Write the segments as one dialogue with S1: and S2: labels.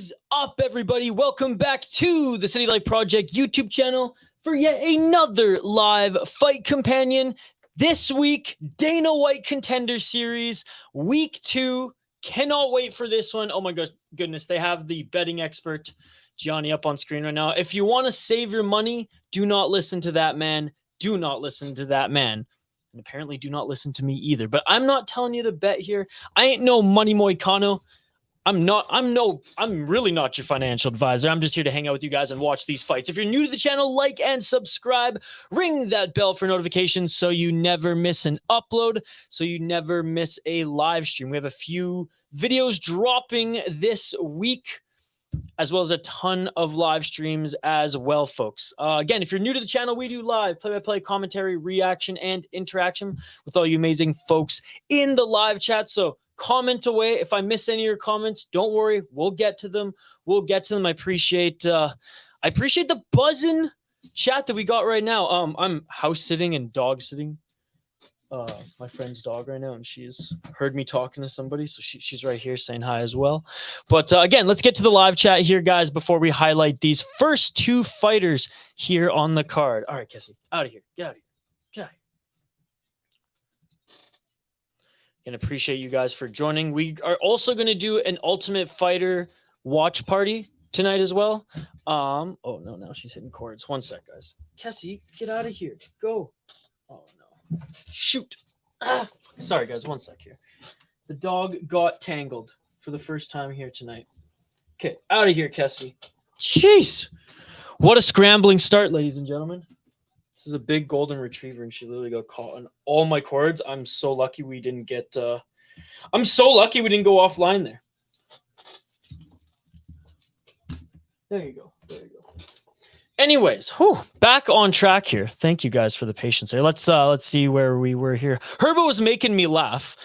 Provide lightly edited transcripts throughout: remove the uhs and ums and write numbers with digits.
S1: is up, everybody? Welcome back to the City Light Project YouTube channel for yet another live fight companion. This week, Dana White Contender Series, Week 2. Cannot wait for this one. Oh my goodness, they have the betting expert, Gianni, up on screen right now. If you want to save your money, do not listen to that man. Do not listen to that man. And apparently do not listen to me either. But I'm not telling you to bet here. I ain't no Money Moicano. I'm really not your financial advisor. I'm just here to hang out with you guys and watch these fights. If you're new to the channel, like and subscribe. Ring that bell for notifications so you never miss an upload, so you never miss a live stream. We have a few videos dropping this week, as well as a ton of live streams as well, folks. Again, if you're new to the channel, we do live play-by-play commentary, reaction, and interaction with all you amazing folks in the live chat. So comment away. If I miss any of your comments, don't worry. We'll get to them. I appreciate the buzzing chat that we got right now. I'm house sitting and dog sitting my friend's dog right now, and she's heard me talking to somebody, so she's right here saying hi as well. But again, let's get to the live chat here, guys, before we highlight these first two fighters here on the card. All right, Cassie, out of here. Get out of here. Get out of here. And appreciate you guys for joining. We are also going to do an Ultimate Fighter watch party tonight as well. Oh no, now she's hitting cords. One sec, guys. Cassie, get out of here. Go. Oh no. Shoot. Sorry, guys. One sec here. The dog got tangled for the first time here tonight. Okay, out of here, Cassie. Jeez. What a scrambling start, ladies and gentlemen. This is a big golden retriever, and she literally got caught on all my cords. I'm so lucky we didn't get... I'm so lucky we didn't go offline there. There you go. There you go. Anyways, back on track here. Thank you guys for the patience here. Let's see where we were here. Herbo was making me laugh.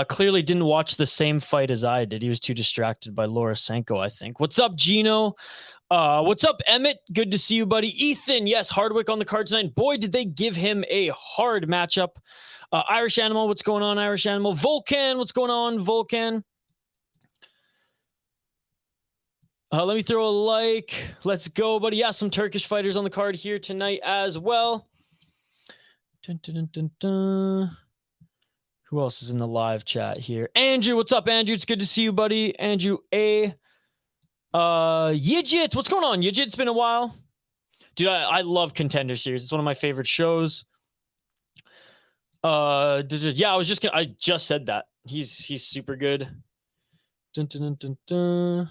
S1: Clearly didn't watch the same fight as I did. He was too distracted by Laura Senko, I think. What's up, Gino? What's up, Emmett? Good to see you, buddy. Ethan, yes, Hardwick on the card tonight. Boy, did they give him a hard matchup. Irish Animal, what's going on, Irish Animal? Volcan, what's going on, Volcan? Let me throw a like. Let's go, buddy. Yeah, some Turkish fighters on the card here tonight as well. Dun, dun, dun, dun, dun. Who else is in the live chat here? Andrew, what's up, Andrew? It's good to see you, buddy. Andrew A. Yijit, what's going on, Yijit? It's been a while. Dude, I love Contender Series. It's one of my favorite shows. Yeah, I just said that. He's super good. Dun, dun, dun, dun, dun.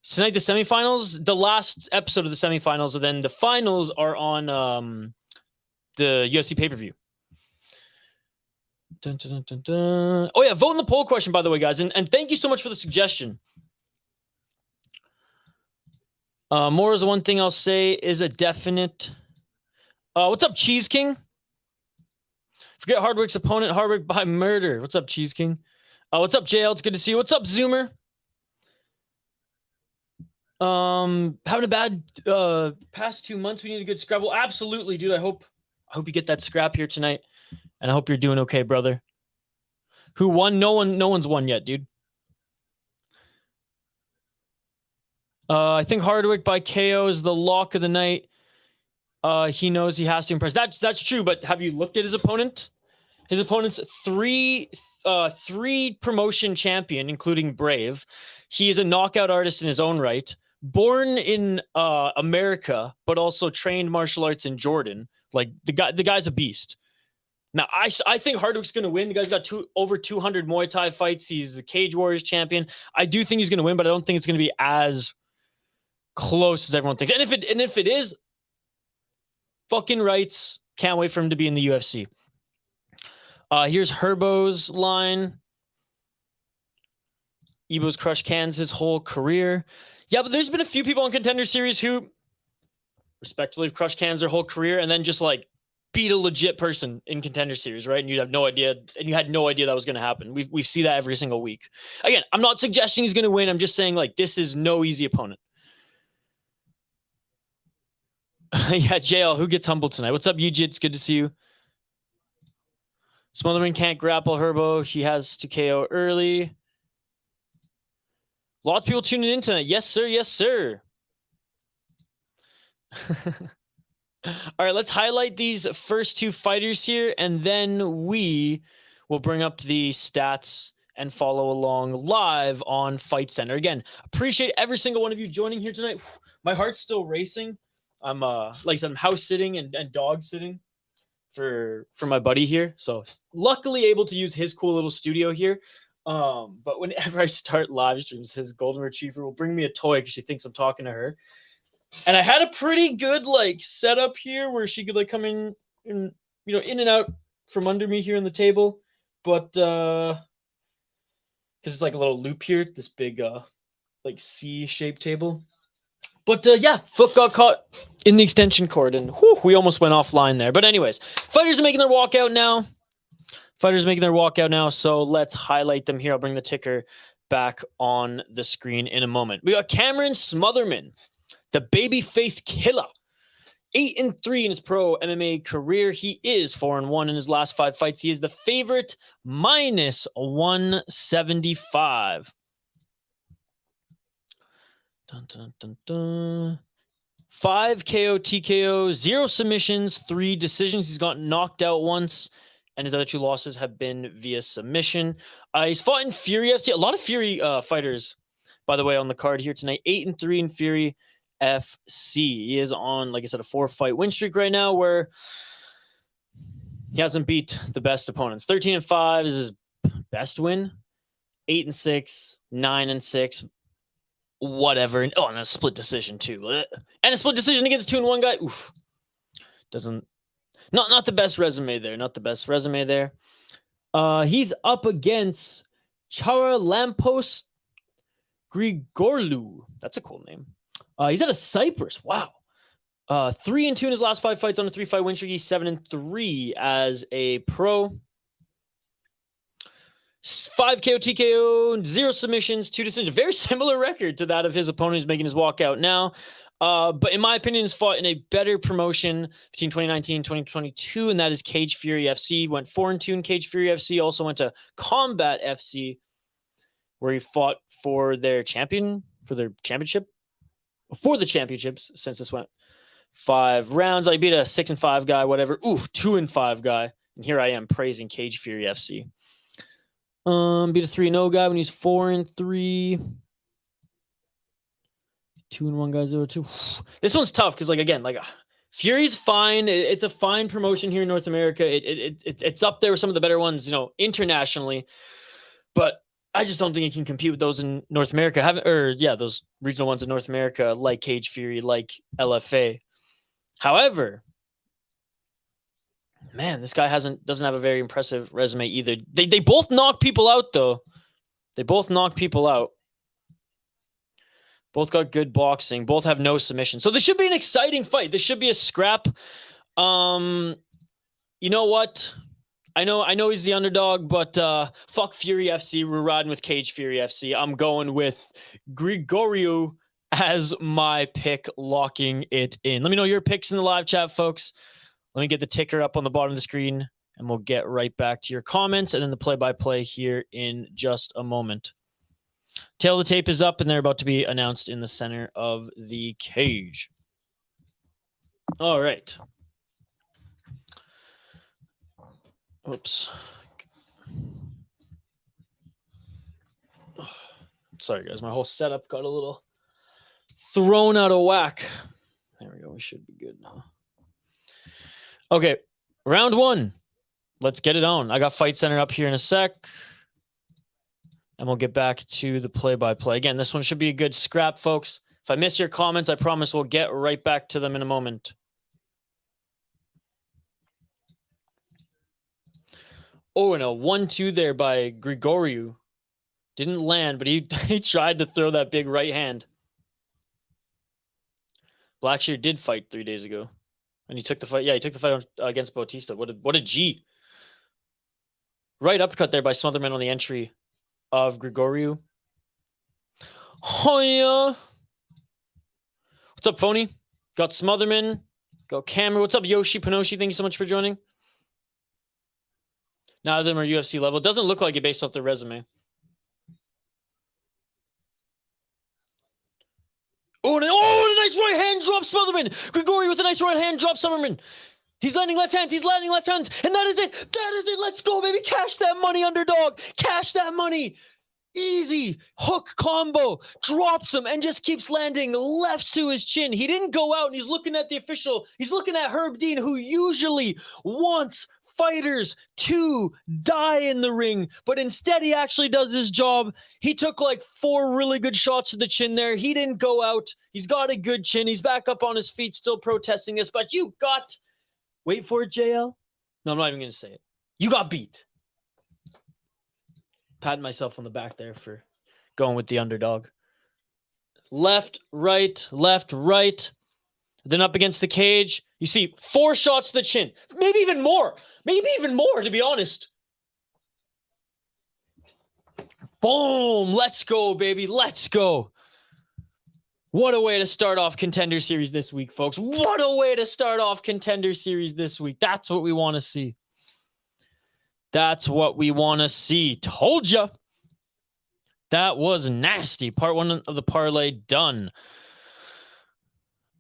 S1: Tonight, the semifinals, the last episode of the semifinals, and then the finals are on the UFC pay-per-view. Dun, dun, dun, dun, dun. Oh, yeah, vote in the poll question, by the way, guys. And thank you so much for the suggestion. Moura's the one thing I'll say is a definite. What's up, Cheese King? Forget Hardwick's opponent, Hardwick by murder. What's up, Cheese King? What's up, JL? It's good to see you. What's up, Zoomer? Having a bad past 2 months. We need a good scrabble. Absolutely, dude. I hope you get that scrap here tonight, and I hope you're doing okay, brother. Who won? No one's won yet, dude. I think Hardwick by KO is the lock of the night. He knows he has to impress. That's true, but have you looked at his opponent? His opponent's three promotion champion, including Brave. He is a knockout artist in his own right. Born in America, but also trained martial arts in Jordan. Like the guy's a beast. Now, I think Hardwick's going to win. The guy's got over 200 Muay Thai fights. He's the Cage Warriors champion. I do think he's going to win, but I don't think it's going to be as close as everyone thinks. And if it is, fucking rights. Can't wait for him to be in the UFC. Here's Herbo's line. Ebo's crushed cans his whole career. Yeah, but there's been a few people on Contender Series who respectively have crushed cans their whole career and then just like beat a legit person in Contender Series, right? And you have no idea, and you had no idea that was going to happen. We see that every single week. Again, I'm not suggesting he's going to win. I'm just saying like this is no easy opponent. Yeah, JL, who gets humbled tonight? What's up, Yujit? It's good to see you. Smotherman can't grapple Herbo. He has to KO early. Lots of people tuning in tonight. Yes, sir. Yes, sir. All right, let's highlight these first two fighters here, and then we will bring up the stats and follow along live on Fight Center. Again, appreciate every single one of you joining here tonight. My heart's still racing. I'm like I said, I'm house sitting and dog sitting for my buddy here. So luckily able to use his cool little studio here. But whenever I start live streams, his golden retriever will bring me a toy because she thinks I'm talking to her. And I had a pretty good like setup here where she could like come in and in and out from under me here on the table. But because it's like a little loop here, this big like C-shaped table. But yeah, foot got caught in the extension cord, and we almost went offline there. But anyways, fighters are making their walkout now. So let's highlight them here. I'll bring the ticker back on the screen in a moment. We got Cameron Smotherman, the babyface killer. 8-3 in his pro MMA career. He is 4-1 in his last 5 fights. He is the favorite, -175. Dun, dun, dun, dun. 5 KO, TKO, 0 submissions, 3 decisions. He's gotten knocked out once, and his other 2 losses have been via submission. He's fought in Fury FC. A lot of Fury fighters, by the way, on the card here tonight. 8-3 in Fury FC. He is on, like I said, a 4-fight win streak right now where he hasn't beat the best opponents. 13-5 is his best win. 8-6, 9-6. Whatever. And a split decision too. And a split decision against 2-1 guy. Oof. Not the best resume there. He's up against Charalampos Grigoriou. That's a cool name. He's out of Cyprus. Wow. 3-2 in his last 5 fights on a 3-fight win streak. He's 7-3 as a pro. 5 KO, TKO, 0 submissions, 2 decisions. Very similar record to that of his opponent who's making his walkout now. But in my opinion, he's fought in a better promotion between 2019 and 2022, and that is Cage Fury FC. He went 4-2 in Cage Fury FC. Also went to Combat FC, where he fought for the championships, since this went 5 rounds. I beat a 6-5 guy, whatever. 2-5 guy. And here I am praising Cage Fury FC. Beat a 3-0 guy when he's 4-3. 2-1 guys 0-2. This one's tough because, Fury's fine. It's a fine promotion here in North America. It's up there with some of the better ones, internationally. But I just don't think it can compete with those in North America. Those regional ones in North America, like Cage Fury, like LFA. However, man, this guy doesn't have a very impressive resume either. They both knock people out, though. Both got good boxing. Both have no submission. So this should be an exciting fight. This should be a scrap. You know what? I know he's the underdog, but fuck Fury FC. We're riding with Cage Fury FC. I'm going with Grigoriou as my pick, locking it in. Let me know your picks in the live chat, folks. Let me get the ticker up on the bottom of the screen, and we'll get right back to your comments and then the play-by-play here in just a moment. Tail of the tape is up, and they're about to be announced in the center of the cage. All right. Oops. Sorry, guys. My whole setup got a little thrown out of whack. There we go. We should be good now. Okay, round 1. Let's get it on. I got Fight Center up here in a sec. And we'll get back to the play-by-play. Again, this one should be a good scrap, folks. If I miss your comments, I promise we'll get right back to them in a moment. Oh, and a 1-2 there by Grigoriou. Didn't land, but he tried to throw that big right hand. Blackshear did fight 3 days ago. And he took the fight. Yeah, he took the fight against Bautista. What a G. Right uppercut there by Smotherman on the entry of Grigoriou. Oh, yeah. What's up, Phony? Got Smotherman. Got Cameron. What's up, Yoshi Panoshi? Thank you so much for joining. None of them are UFC level. Doesn't look like it based off their resume. Oh, and a nice right hand drop, Smotherman. Grigoriou with a nice right hand drop, Smotherman. He's landing left hand. He's landing left hand. And that is it. That is it. Let's go, baby. Cash that money, underdog. Cash that money. Easy hook combo, drops him and just keeps landing lefts to his chin. He didn't go out and he's looking at the official. He's looking at Herb Dean, who usually wants fighters to die in the ring, but instead he actually does his job. He took like 4 really good shots to the chin there. He didn't go out. He's got a good chin. He's back up on his feet, still protesting this, but you got, wait for it, JL. No, I'm not even going to say it. You got beat. Patting myself on the back there for going with the underdog. Left, right, left, right. Then up against the cage. You see 4 shots to the chin. Maybe even more. Maybe even more, to be honest. Boom. Let's go, baby. Let's go. What a way to start off Contender Series this week, folks. What a way to start off Contender Series this week. That's what we want to see. That's what we want to see. Told ya. That was nasty. Part 1 of the parlay done.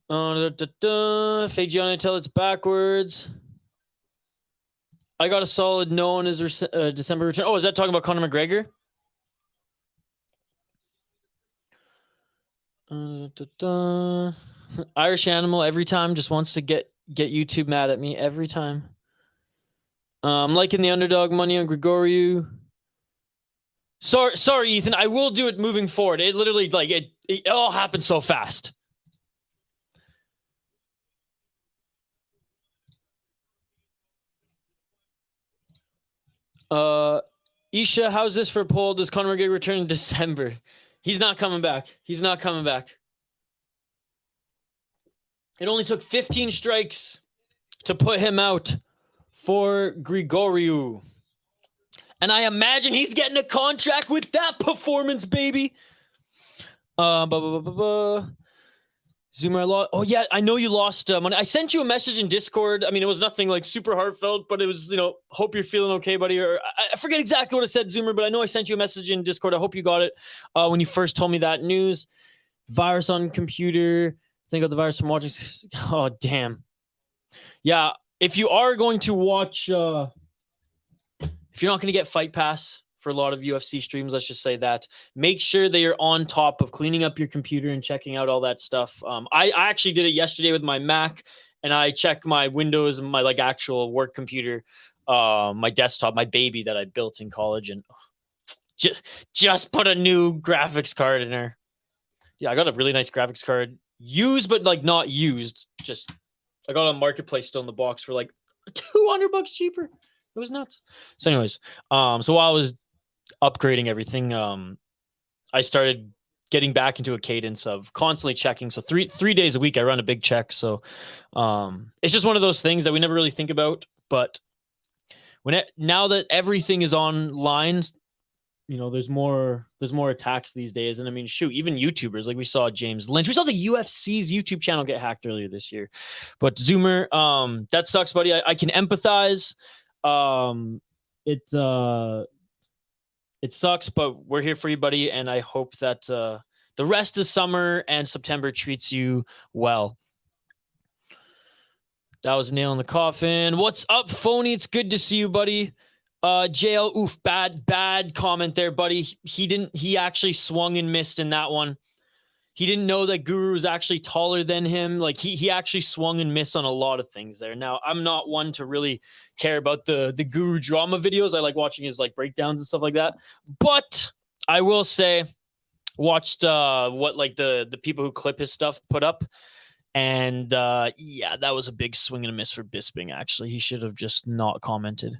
S1: Fake Gianni until it's backwards. I got a solid no on his December return. Oh, is that talking about Conor McGregor? Irish Animal every time just wants to get YouTube mad at me every time. I'm liking the underdog money on Grigoriou. Sorry, Ethan. I will do it moving forward. It literally, like, it all happened so fast. Isha, how's this for a poll? Does Conor McGregor return in December? He's not coming back. He's not coming back. It only took 15 strikes to put him out for Grigoriou. And I imagine he's getting a contract with that performance, baby. Zoomer, I lost. Oh, yeah, I know you lost money. I sent you a message in Discord. I mean, it was nothing like super heartfelt, but it was, hope you're feeling okay, buddy. Or I forget exactly what it said, Zoomer, but I know I sent you a message in Discord. I hope you got it when you first told me that news. Virus on computer. Think of the virus from watching. Oh, damn. Yeah, if you are going to watch, if you're not going to get Fight Pass for a lot of UFC streams, let's just say that, make sure that you're on top of cleaning up your computer and checking out all that stuff. I actually did it yesterday with my Mac, and I checked my Windows and my actual work computer, my desktop, my baby that I built in college, and just put a new graphics card in there. Yeah, I got a really nice graphics card. Used, but not used. Just, I got on Marketplace still in the box for $200 cheaper. It was nuts. So anyways, so while I was upgrading everything, I started getting back into a cadence of constantly checking. So three days a week, I run a big check. So it's just one of those things that we never really think about. But now that everything is online, there's more attacks these days. And I mean, shoot, even YouTubers, like we saw James Lynch. We saw the UFC's YouTube channel get hacked earlier this year. But Zoomer, that sucks, buddy. I can empathize. It sucks, but we're here for you, buddy. And I hope that the rest of summer and September treats you well. That was a nail in the coffin. What's up, Phony? It's good to see you, buddy. JL, oof, bad comment there, buddy. He actually swung and missed in that one. He didn't know that Guru was actually taller than him. He actually swung and missed on a lot of things there. Now, I'm not one to really care about the Guru drama videos. I like watching his breakdowns and stuff like that. But I will say, watched what the people who clip his stuff put up. And yeah, that was a big swing and a miss for Bisping, actually. He should have just not commented.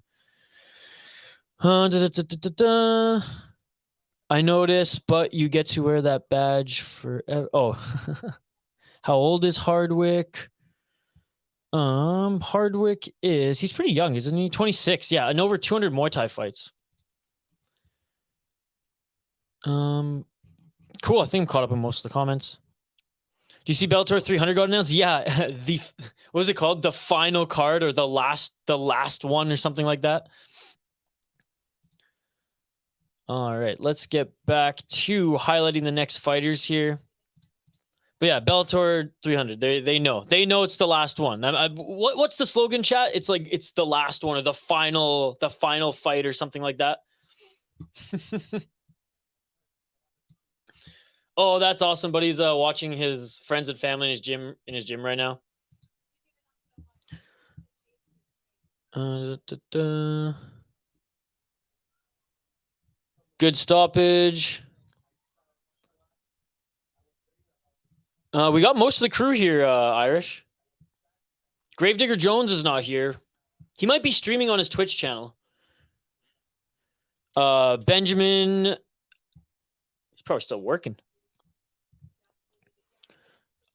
S1: I noticed, but you get to wear that badge for... Oh. How old is Hardwick? Hardwick is... He's pretty young, isn't he? 26, yeah. And over 200 Muay Thai fights. Cool, I think I'm caught up in most of the comments. Do you see Bellator 300 got announced? Yeah, what was it called? The final card or the last one or something like that? All right, let's get back to highlighting the next fighters here. But yeah, Bellator 300. They know it's the last one. What's the slogan, chat? It's like it's the last one or the final fight or something like that. Oh, that's awesome. But he's watching his friends and family in his gym right now. Good stoppage. We got most of the crew here, Irish. Gravedigger Jones is not here. He might be streaming on his Twitch channel. Benjamin, he's probably still working.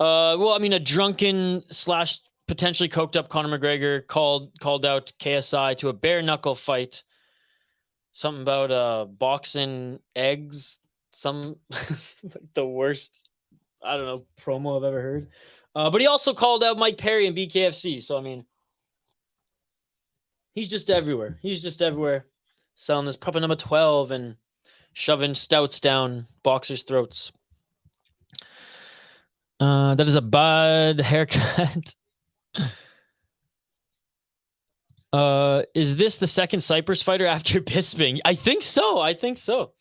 S1: Well, I mean, a drunken / potentially coked up Conor McGregor called out KSI to a bare knuckle fight. Something about boxing eggs. Some the worst, I don't know, promo I've ever heard. But he also called out Mike Perry and BKFC. So I mean, he's just everywhere. Selling this puppet number 12 and shoving stouts down boxers' throats. That is a bad haircut. Is this the second Cyprus fighter after Bisping? I think so.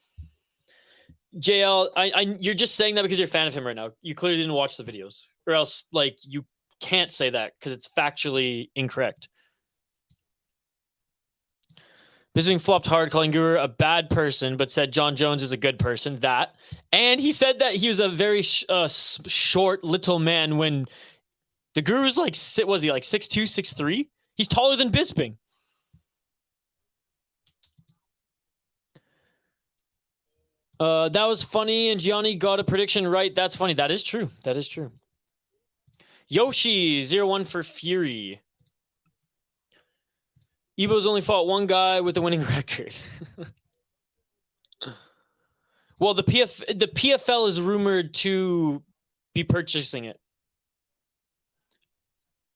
S1: JL, you're just saying that because you're a fan of him right now. You clearly didn't watch the videos, or else like you can't say that because it's factually incorrect. Bisping flopped hard, calling Guru a bad person, but said John Jones is a good person. And he said that he was a very short little man when the Guru's like, was he like 6'2", 6'3"? He's taller than Bisping. That was funny, and Gianni got a prediction right. That's funny. That is true. Yoshi, 0-1 for Fury. Ebo's only fought one guy with a winning record. Well, the PFL is rumored to be purchasing it.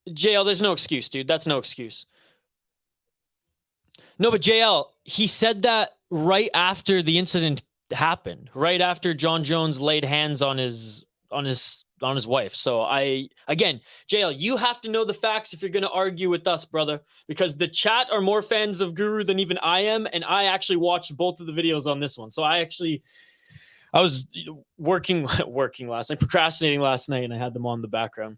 S1: JL, there's no excuse, dude. That's no excuse. No, but JL, he said that right after the incident happened, right after John Jones laid hands on his wife. So again, JL, you have to know the facts if you're going to argue with us, brother, because the chat are more fans of Guru than even I am. And I actually watched both of the videos on this one. So I was working last night, procrastinating last night, and I had them on the background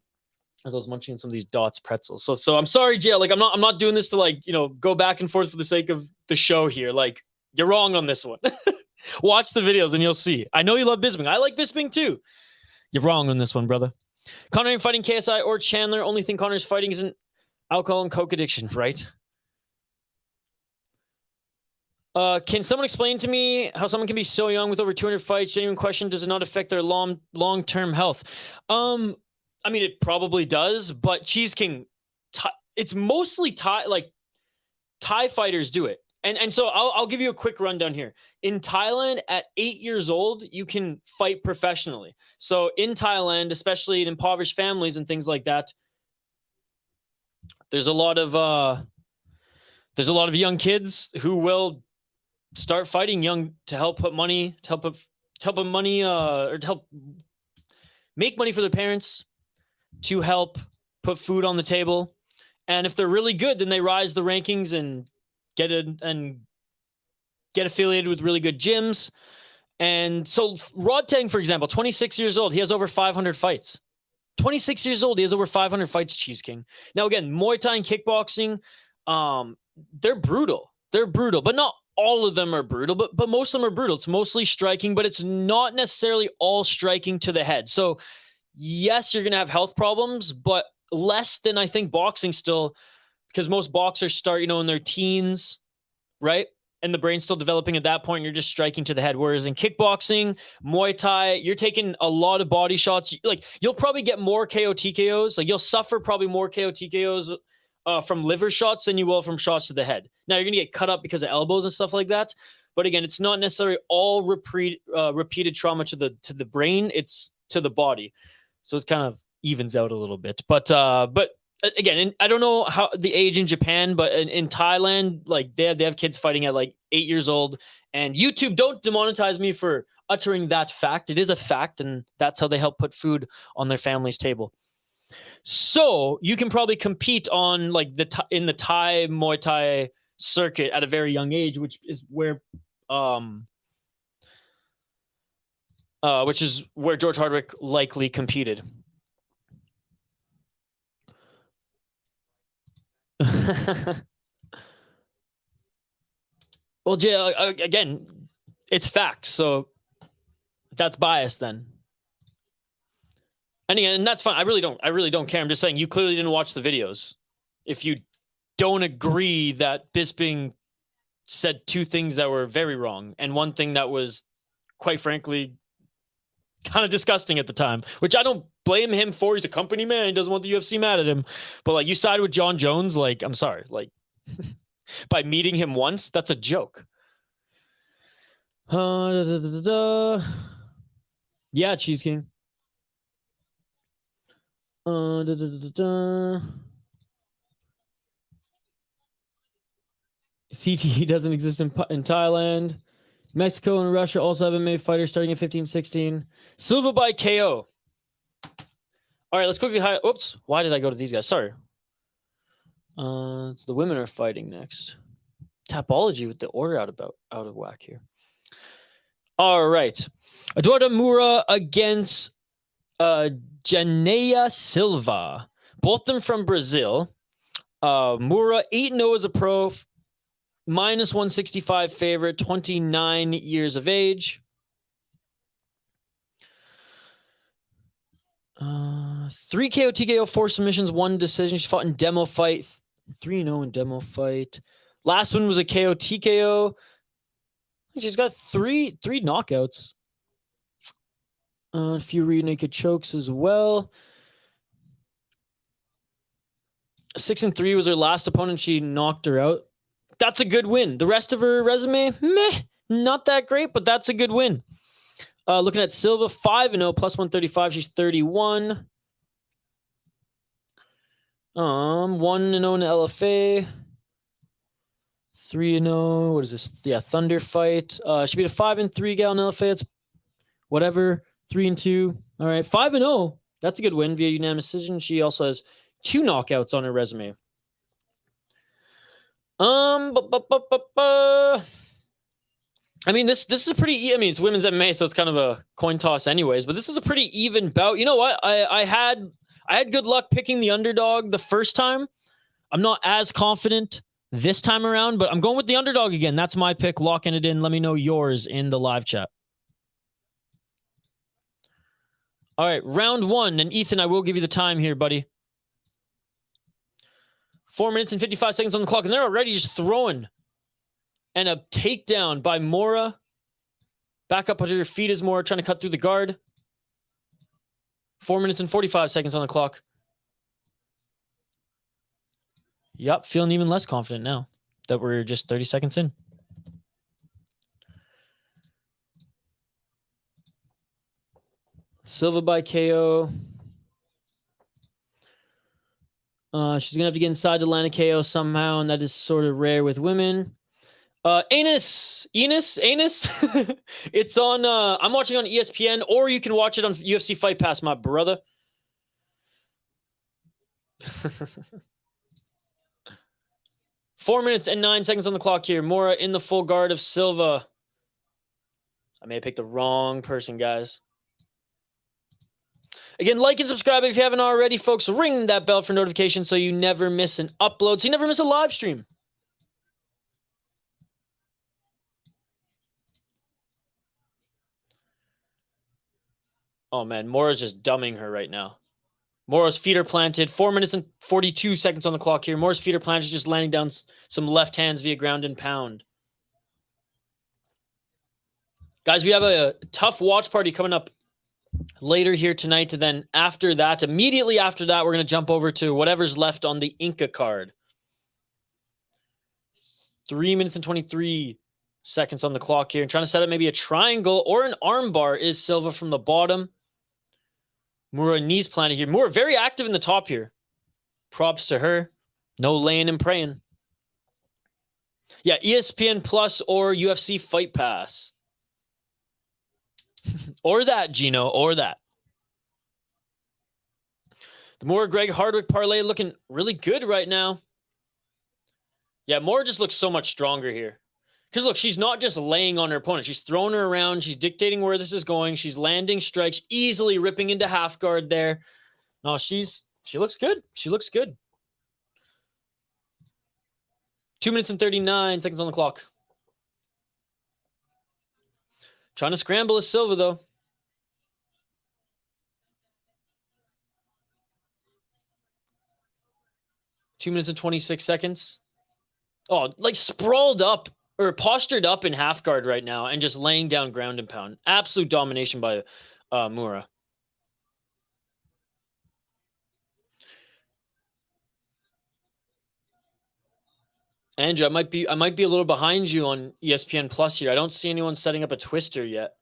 S1: as I was munching some of these Dots pretzels. So I'm sorry, JL, like I'm not doing this to like, go back and forth for the sake of the show here. Like you're wrong on this one. Watch the videos and you'll see. I know you love Bisping. I like Bisping too. You're wrong on this one, brother. Conor ain't fighting KSI or Chandler. Only thing Conor's fighting isn't alcohol and coke addiction, right? Can someone explain to me how someone can be so young with over 200 fights? Genuine question, does it not affect their long-term health? I mean, it probably does, but Cheese King, it's mostly Thai fighters do it. And so I'll give you a quick rundown here. In Thailand, at 8 years old, you can fight professionally. So in Thailand, especially in impoverished families and things like that, there's a lot of young kids who will start fighting young to help put money, or to help make money for their parents, to help put food on the table. And if they're really good, then they rise the rankings and get affiliated with really good gyms. And so Rodtang, for example, 26 years old, he has over 500 fights. 26 years old, he has over 500 fights, Cheese King. Now, again, Muay Thai and kickboxing, they're brutal. But not all of them are brutal, but most of them are brutal. It's mostly striking, but it's not necessarily all striking to the head. So yes, you're going to have health problems, but less than I think boxing still, because most boxers start, in their teens, right? And the brain's still developing at that point. And you're just striking to the head. Whereas in kickboxing, Muay Thai, you're taking a lot of body shots. Like you'll probably get more KO TKOs. Like you'll suffer probably more KO TKOs from liver shots than you will from shots to the head. Now you're going to get cut up because of elbows and stuff like that. But again, it's not necessarily all repeated trauma to the brain. It's to the body. So it kind of evens out a little bit. But again, I don't know how the age in Japan, but in Thailand, like they have kids fighting at like 8 years old. And YouTube, don't demonetize me for uttering that fact. It is a fact, and that's how they help put food on their family's table. So you can probably compete on like in the Thai Muay Thai circuit at a very young age, which is where George Hardwick likely competed. Well, Jay, again, it's facts, so that's biased then. And again, and that's fine. I really don't care. I'm just saying you clearly didn't watch the videos. If you don't agree that Bisping said two things that were very wrong and one thing that was, quite frankly, kind of disgusting at the time, which I don't blame him for. He's a company man. He doesn't want the UFC mad at him. But like, you side with John Jones, like, I'm sorry, like by meeting him once, that's a joke. Yeah, Cheese King. CTE doesn't exist in Thailand. Mexico and Russia also have MMA fighters starting at 15-16. Silva by KO. All right, let's quickly highlight. Oops, why did I go to these guys? Sorry. The women are fighting next. Tapology with the order out of whack here. All right. Eduarda Moura against Janaína Silva. Both of them from Brazil. Moura 8-0 as a pro. Minus 165 favorite, 29 years of age. 3 KO, TKO, 4 submissions, 1 decision. She fought in demo fight. 3-0 in demo fight. Last one was a KO, TKO. She's got three knockouts. A few rear naked chokes as well. 6-3 was her last opponent. She knocked her out. That's a good win. The rest of her resume, meh, not that great, but that's a good win. Looking at Silva, 5-0, plus 135. She's 31. 1-0 in LFA. 3-0. What is this? Yeah, Thunder fight. She beat a 5-3 gal in LFA. It's whatever. 3-2. All right, 5-0. That's a good win via unanimous decision. She also has 2 knockouts on her resume. I mean, this is pretty. I mean, it's women's MMA, so it's kind of a coin toss, anyways. But this is a pretty even bout. You know what? I had good luck picking the underdog the first time. I'm not as confident this time around, but I'm going with the underdog again. That's my pick. Locking it in. Let me know yours in the live chat. All right, round 1, and Ethan, I will give you the time here, buddy. 4 minutes and 55 seconds on the clock, and they're already just throwing. And a takedown by Moura. Back up onto your feet is Moura, trying to cut through the guard. 4 minutes and 45 seconds on the clock. Yep, feeling even less confident now that we're just 30 seconds in. Silva by KO. She's going to have to get inside to land a KO somehow, and that is sort of rare with women. Anus. It's on, I'm watching on ESPN, or you can watch it on UFC Fight Pass, my brother. Four minutes and 9 seconds on the clock here. Moura in the full guard of Silva. I may have picked the wrong person, guys. Again, like and subscribe if you haven't already, folks. Ring that bell for notifications so you never miss an upload, so you never miss a live stream. Oh, man. Moura's just dumbing her right now. Moura's feet are planted. 4 minutes and 42 seconds on the clock here. Moura's feet are planted, just landing down some left hands via ground and pound. Guys, we have a tough watch party coming up later here tonight, and then after that, immediately after that, we're going to jump over to whatever's left on the Inca card. 3 minutes and 23 seconds on the clock here. And trying to set up maybe a triangle or an arm bar is Silva from the bottom. Moura knees planted here. Moura very active in the top here. Props to her. No laying and praying. Yeah, ESPN Plus or UFC Fight Pass. Or that, Gino, or that. The Moura Greg Hardwick parlay looking really good right now. Yeah, Moura just looks so much stronger here. Because look, she's not just laying on her opponent. She's throwing her around. She's dictating where this is going. She's landing strikes, easily ripping into half guard there. No, she looks good. She looks good. 2 minutes and 39 seconds on the clock. Trying to scramble is Silva, though. 2 minutes and 26 seconds. Oh, like sprawled up or postured up in half guard right now and just laying down ground and pound. Absolute domination by Moura. Andrew, I might be a little behind you on ESPN Plus here. I don't see anyone setting up a twister yet.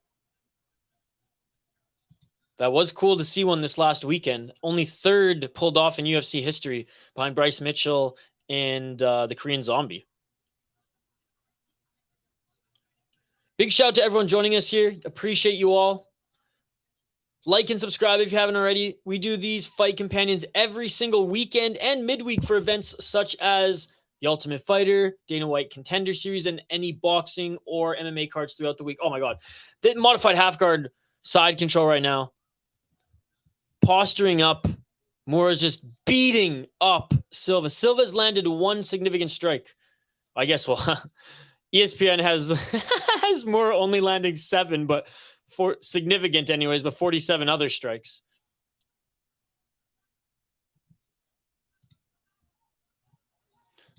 S1: That was cool to see one this last weekend. Only third pulled off in UFC history behind Bryce Mitchell and the Korean Zombie. Big shout out to everyone joining us here. Appreciate you all. Like and subscribe if you haven't already. We do these fight companions every single weekend and midweek for events such as the Ultimate Fighter, Dana White Contender Series, and any boxing or MMA cards throughout the week. Oh my God. The modified half guard side control right now. Posturing up. Moura's just beating up Silva. Silva's landed one significant strike. I guess, well, ESPN has Moura only landing 7, but for significant anyways, but 47 other strikes.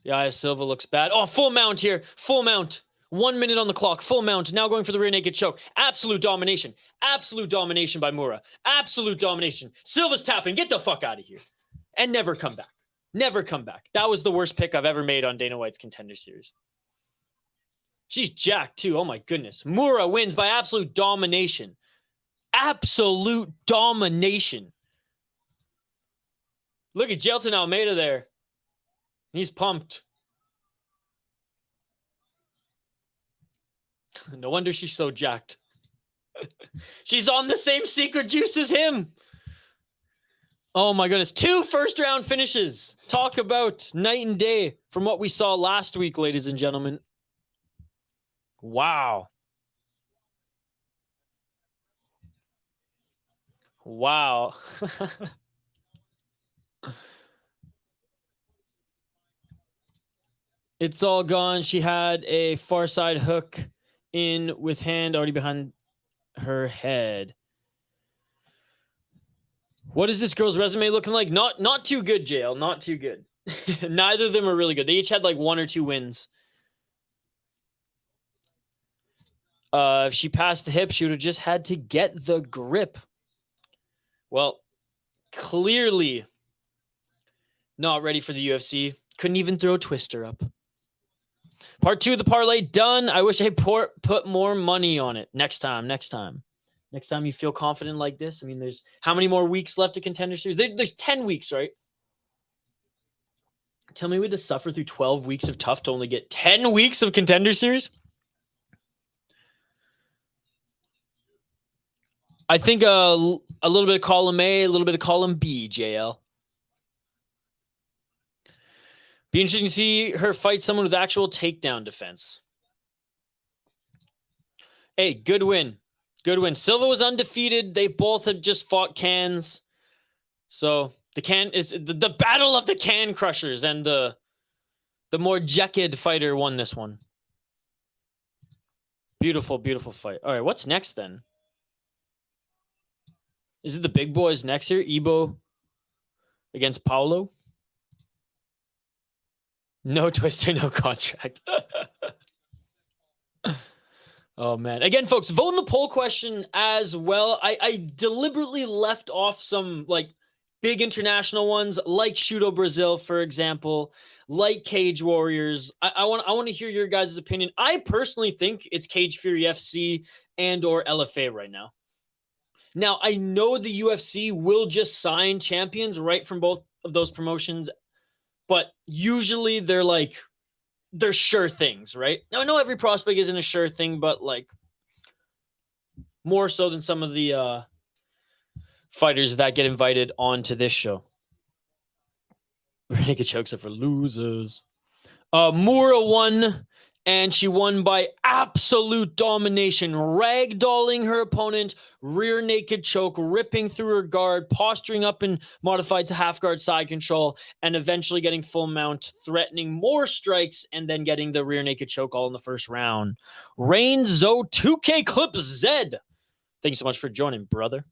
S1: The eye of Silva looks bad. Oh, full mount here. Full mount. 1 minute on the clock. Full mount. Now going for the rear naked choke. Absolute domination. Absolute domination by Moura. Absolute domination. Silva's tapping. Get the fuck out of here. And never come back. Never come back. That was the worst pick I've ever made on Dana White's Contender Series. She's jacked too. Oh my goodness. Moura wins by absolute domination. Absolute domination. Look at Jailton Almeida there. He's pumped. No wonder she's so jacked. She's on the same secret juice as him. Oh my goodness. 2 first-round finishes. Talk about night and day from what we saw last week, ladies and gentlemen. Wow. Wow. It's all gone. She had a far side hook in with hand already behind her head. What is this girl's resume looking like? Not too good, JL. Not too good. Neither of them are really good. They each had like 1 or 2 wins. If she passed the hip, she would have just had to get the grip. Well, clearly not ready for the UFC. Couldn't even throw a twister up. Part 2 of the parlay done. I wish I put more money on it. Next time. Next time you feel confident like this. I mean, there's how many more weeks left to Contender Series? There's 10 weeks, right? Tell me we had to suffer through 12 weeks of tough to only get 10 weeks of Contender Series? I think a little bit of column A, a little bit of column B, JL. Be interesting to see her fight someone with actual takedown defense. Hey, good win. Good win. Silva was undefeated. They both had just fought cans. So the can is the battle of the can crushers, and the more jacked fighter won this one. Beautiful, beautiful fight. All right, what's next then? Is it the big boys next here? Ebo against Paulo? No twister, no contract. Oh, man. Again, folks, vote in the poll question as well. I deliberately left off some, like, big international ones, like Shudo Brazil, for example, like Cage Warriors. I want to hear your guys' opinion. I personally think it's Cage Fury FC and or LFA right now. Now, I know the UFC will just sign champions right from both of those promotions, but usually they're sure things, right? Now, I know every prospect isn't a sure thing, but like more so than some of the fighters that get invited onto this show. Rear naked chokes are for losers. Moura won, and she won by absolute domination, ragdolling her opponent, rear naked choke, ripping through her guard, posturing up and modified to half guard side control, and eventually getting full mount, threatening more strikes, and then getting the rear naked choke all in the first round. Rain Zo 2K Clip Z. Thank you so much for joining, brother.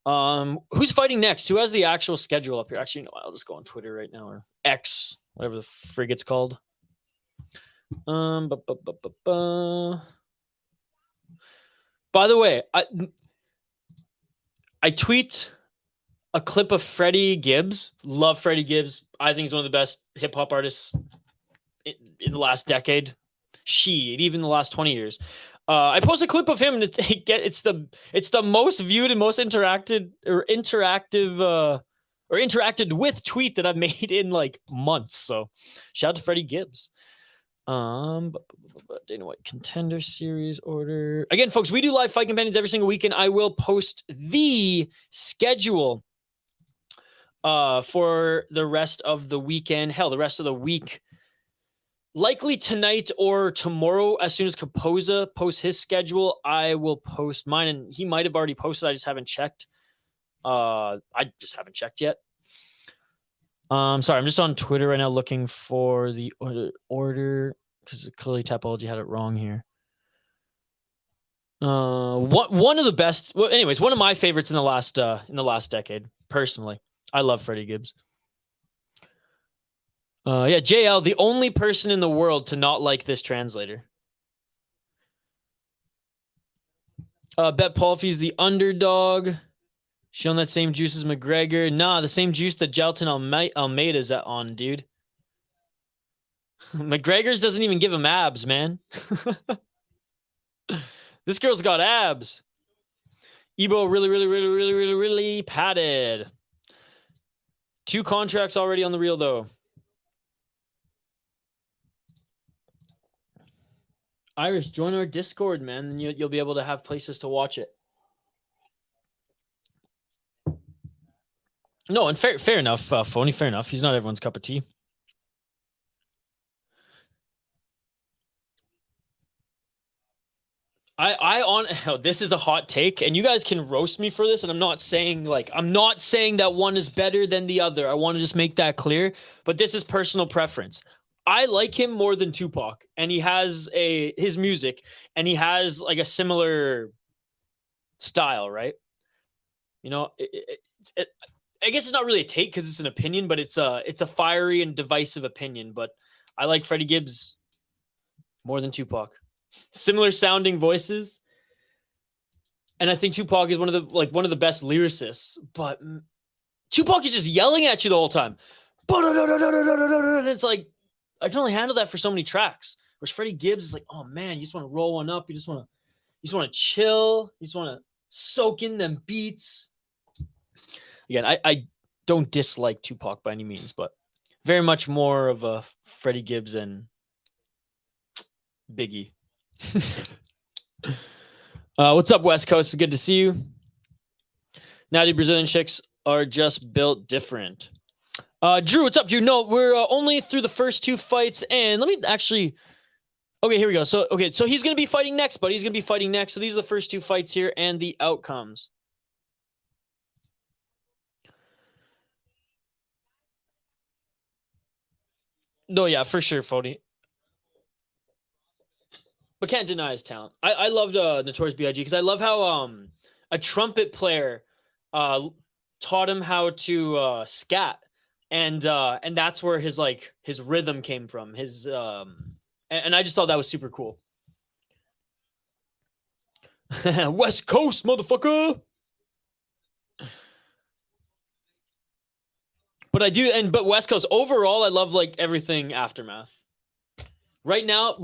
S1: Who's fighting next? Who has the actual schedule up here? Actually, no, I'll just go on Twitter right now, or X, whatever the frig it's called. By the way, I tweet a clip of Freddie Gibbs. Love Freddie Gibbs. I think he's one of the best hip hop artists in the last decade. Even the last 20 years. I posted a clip of him, and it's the most viewed and most interacted with tweet that I've made in like months. So shout out to Freddie Gibbs. Dana White Contender Series order. Again, folks, we do live fight companions every single weekend. I will post the schedule for the rest of the weekend. Hell, the rest of the week. Likely tonight or tomorrow, as soon as Kapoza posts his schedule, I will post mine, and he might have already posted. I just haven't checked. I just haven't checked yet. Sorry, I'm just on Twitter right now looking for the order because clearly Tapology had it wrong here. One of the best. Well, anyways, one of my favorites in the last decade. Personally, I love Freddie Gibbs. Yeah, JL, the only person in the world to not like this translator. Bet Paulfie's the underdog. Showing that same juice as McGregor. Nah, the same juice that Jalton Almeida's on, dude. McGregor's doesn't even give him abs, man. This girl's got abs. Ebo really padded. 2 contracts already on the reel, though. Irish, join our Discord, man. And you'll be able to have places to watch it. No, and fair enough, Phony. Fair enough. He's not everyone's cup of tea. This is a hot take, and you guys can roast me for this. And I'm not saying that one is better than the other. I want to just make that clear. But this is personal preference. I like him more than Tupac, and he has his music, and he has like a similar style, right? You know, I guess it's not really a take because it's an opinion, but it's a fiery and divisive opinion. But I like Freddie Gibbs more than Tupac. Similar sounding voices, and I think Tupac is one of the best lyricists. But Tupac is just yelling at you the whole time. And it's like, I can only handle that for so many tracks. Whereas Freddie Gibbs is like, oh man, you just want to roll one up. You just want to chill. You just want to soak in them beats. Again, I don't dislike Tupac by any means, but very much more of a Freddie Gibbs and Biggie. What's up, West Coast? It's good to see you. Natty Brazilian chicks are just built different. Drew, what's up, Drew? No, we're only through the first 2 fights, and let me actually. Okay, here we go. So he's gonna be fighting next, buddy. He's gonna be fighting next. So these are the first 2 fights here and the outcomes. No, yeah, for sure, Fody. But can't deny his talent. I loved Notorious B.I.G. because I love how a trumpet player taught him how to scat. And that's where his rhythm came from. And I just thought that was super cool. West Coast, motherfucker. But West Coast overall, I love everything Aftermath. Right now,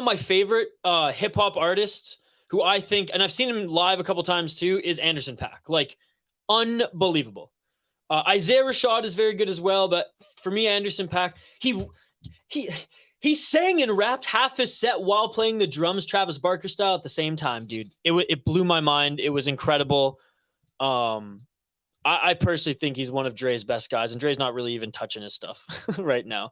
S1: my favorite hip hop artist who I think, and I've seen him live a couple times too, is Anderson .Paak. Unbelievable. Isaiah Rashad is very good as well, but for me, Anderson .Paak, He sang and rapped half his set while playing the drums, Travis Barker style, at the same time, dude. It blew my mind. It was incredible. I personally think he's one of Dre's best guys, and Dre's not really even touching his stuff right now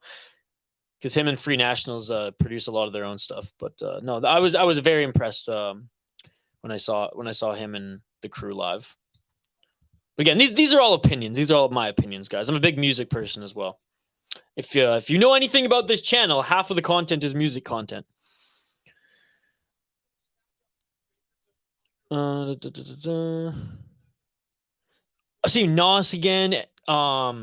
S1: because him and Free Nationals produce a lot of their own stuff. But no, I was very impressed when I saw him and the crew live. But again, these are all opinions. These are all my opinions, guys. I'm a big music person as well. If you know anything about this channel, half of the content is music content. I see Nos again. I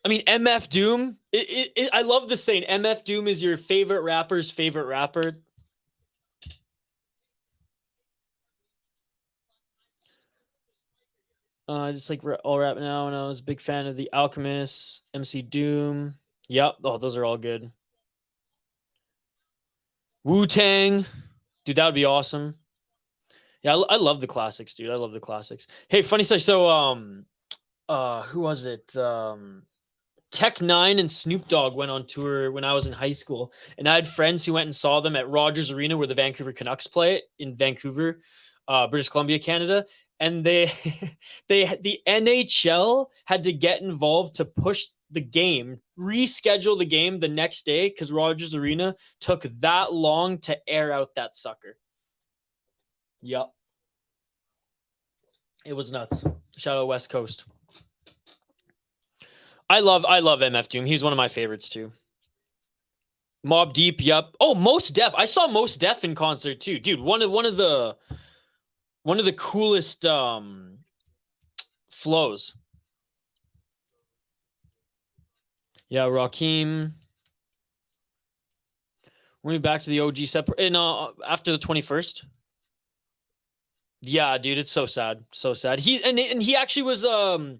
S1: mean, MF Doom. I love the saying, MF Doom is your favorite rapper's favorite rapper. Just like all rap now, and I was a big fan of The Alchemist, MC Doom. Yep. Oh, those are all good. Wu-Tang. Dude, that would be awesome. Yeah, I love the classics, dude. I love the classics. Hey, funny stuff. So, who was it? Tech Nine and Snoop Dogg went on tour when I was in high school, and I had friends who went and saw them at Rogers Arena, where the Vancouver Canucks play in Vancouver, British Columbia, Canada. And the NHL had to get involved to push the game, reschedule the game the next day because Rogers Arena took that long to air out that sucker. Yep. It was nuts. Shout out West Coast. I love MF Doom. He's one of my favorites too. Mobb Deep, yep. Oh, Mos Def. I saw Mos Def in concert too. Dude, one of the coolest flows. Yeah, Rakim. We'll be back to the OG separate after the 21st. Yeah, dude, it's so sad. So sad. He actually was the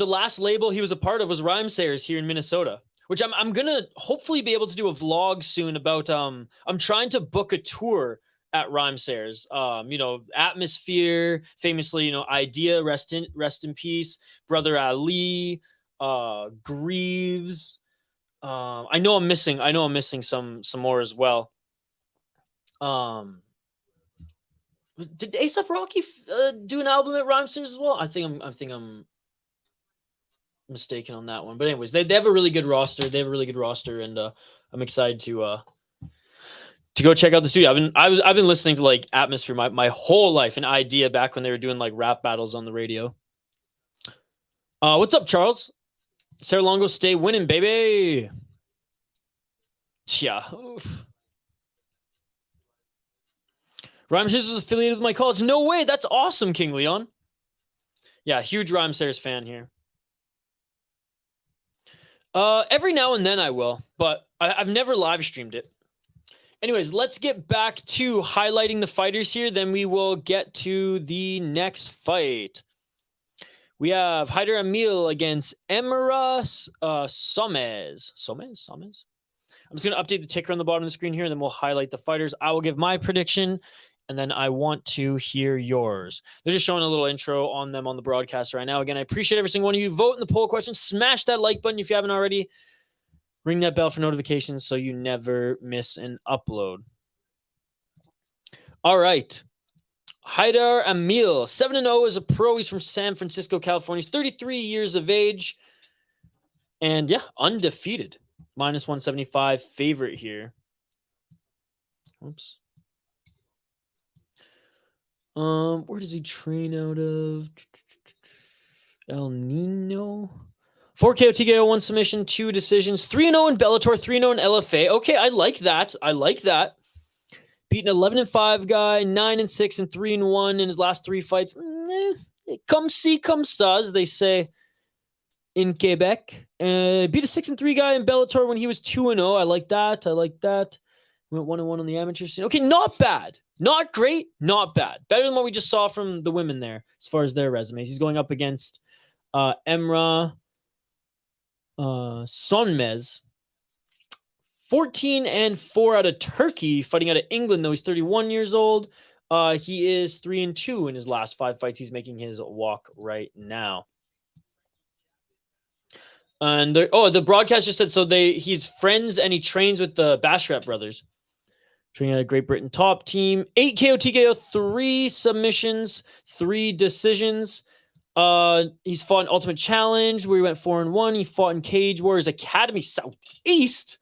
S1: last label he was a part of was Rhymesayers here in Minnesota, which I'm gonna hopefully be able to do a vlog soon about. I'm trying to book a tour at Rhymesayers. Atmosphere, famously, Idea, rest in peace, Brother Ali, Greaves. I know I'm missing some more as well. Did A$AP Rocky do an album at Rhymesayers as well? I think I'm mistaken on that one. But anyways, they have a really good roster. And I'm excited to go check out the studio. I've been listening to like Atmosphere my whole life, and Idea back when they were doing like rap battles on the radio. What's up, Charles? Sarah Longo, stay winning, baby. Yeah. Oof. Rhymesayers was affiliated with my college. No way. That's awesome, King Leon. Yeah, huge Rhymesayers fan here. Every now and then I will, but I've never live streamed it. Anyways, let's get back to highlighting the fighters here. Then we will get to the next fight. We have Hyder Amil against Emrah Sonmez. Sonmez? I'm just going to update the ticker on the bottom of the screen here, and then we'll highlight the fighters. I will give my prediction, and then I want to hear yours. They're just showing a little intro on them on the broadcast right now. Again, I appreciate every single one of you. Vote in the poll question. Smash that like button if you haven't already. Ring that bell for notifications so you never miss an upload. All right. Hyder Amil, 7-0 as a pro. He's from San Francisco, California. He's 33 years of age. And yeah, undefeated. Minus 175 favorite here. Oops. Where does he train out of? El Nino. 4 KO, TKO, 1 submission, 2 decisions, 3-0 in Bellator, 3-0 in LFA. Okay, I like that. Beating 11-5 guy, 9-6 and 3-1 in his last 3 fights. Come see, come saw, as they say in Quebec. Beat a 6-3 guy in Bellator when he was 2-0. I like that. Went 1-1 on the amateur scene. Okay, not bad. Not great, not bad. Better than what we just saw from the women there as far as their resumes. He's going up against Emrah Sonmez. 14-4 out of Turkey, fighting out of England, though. He's 31 years old. He is 3-2 in his last 5 fights. He's making his walk right now. And the broadcast just said so. He's friends and he trains with the Basharat brothers. Training at a Great Britain top team. 8 KO, TKO, 3 submissions, 3 decisions. He's fought in Ultimate Challenge where he went 4-1. He fought in Cage Warriors Academy Southeast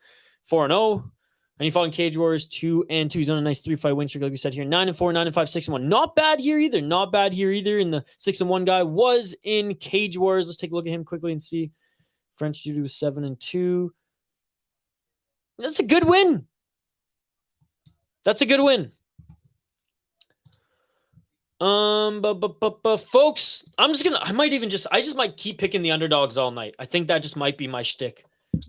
S1: 4-0. And he fought in Cage Warriors 2-2. He's on a nice 3-fight win streak, like we said here. 9-4, 9-5, 6-1. Not bad here either. Not bad here either. And the 6-1 guy was in Cage Warriors. Let's take a look at him quickly and see. French Judo 7-2. That's a good win. That's a good win. Folks, I just might keep picking the underdogs all night. I think that just might be my shtick.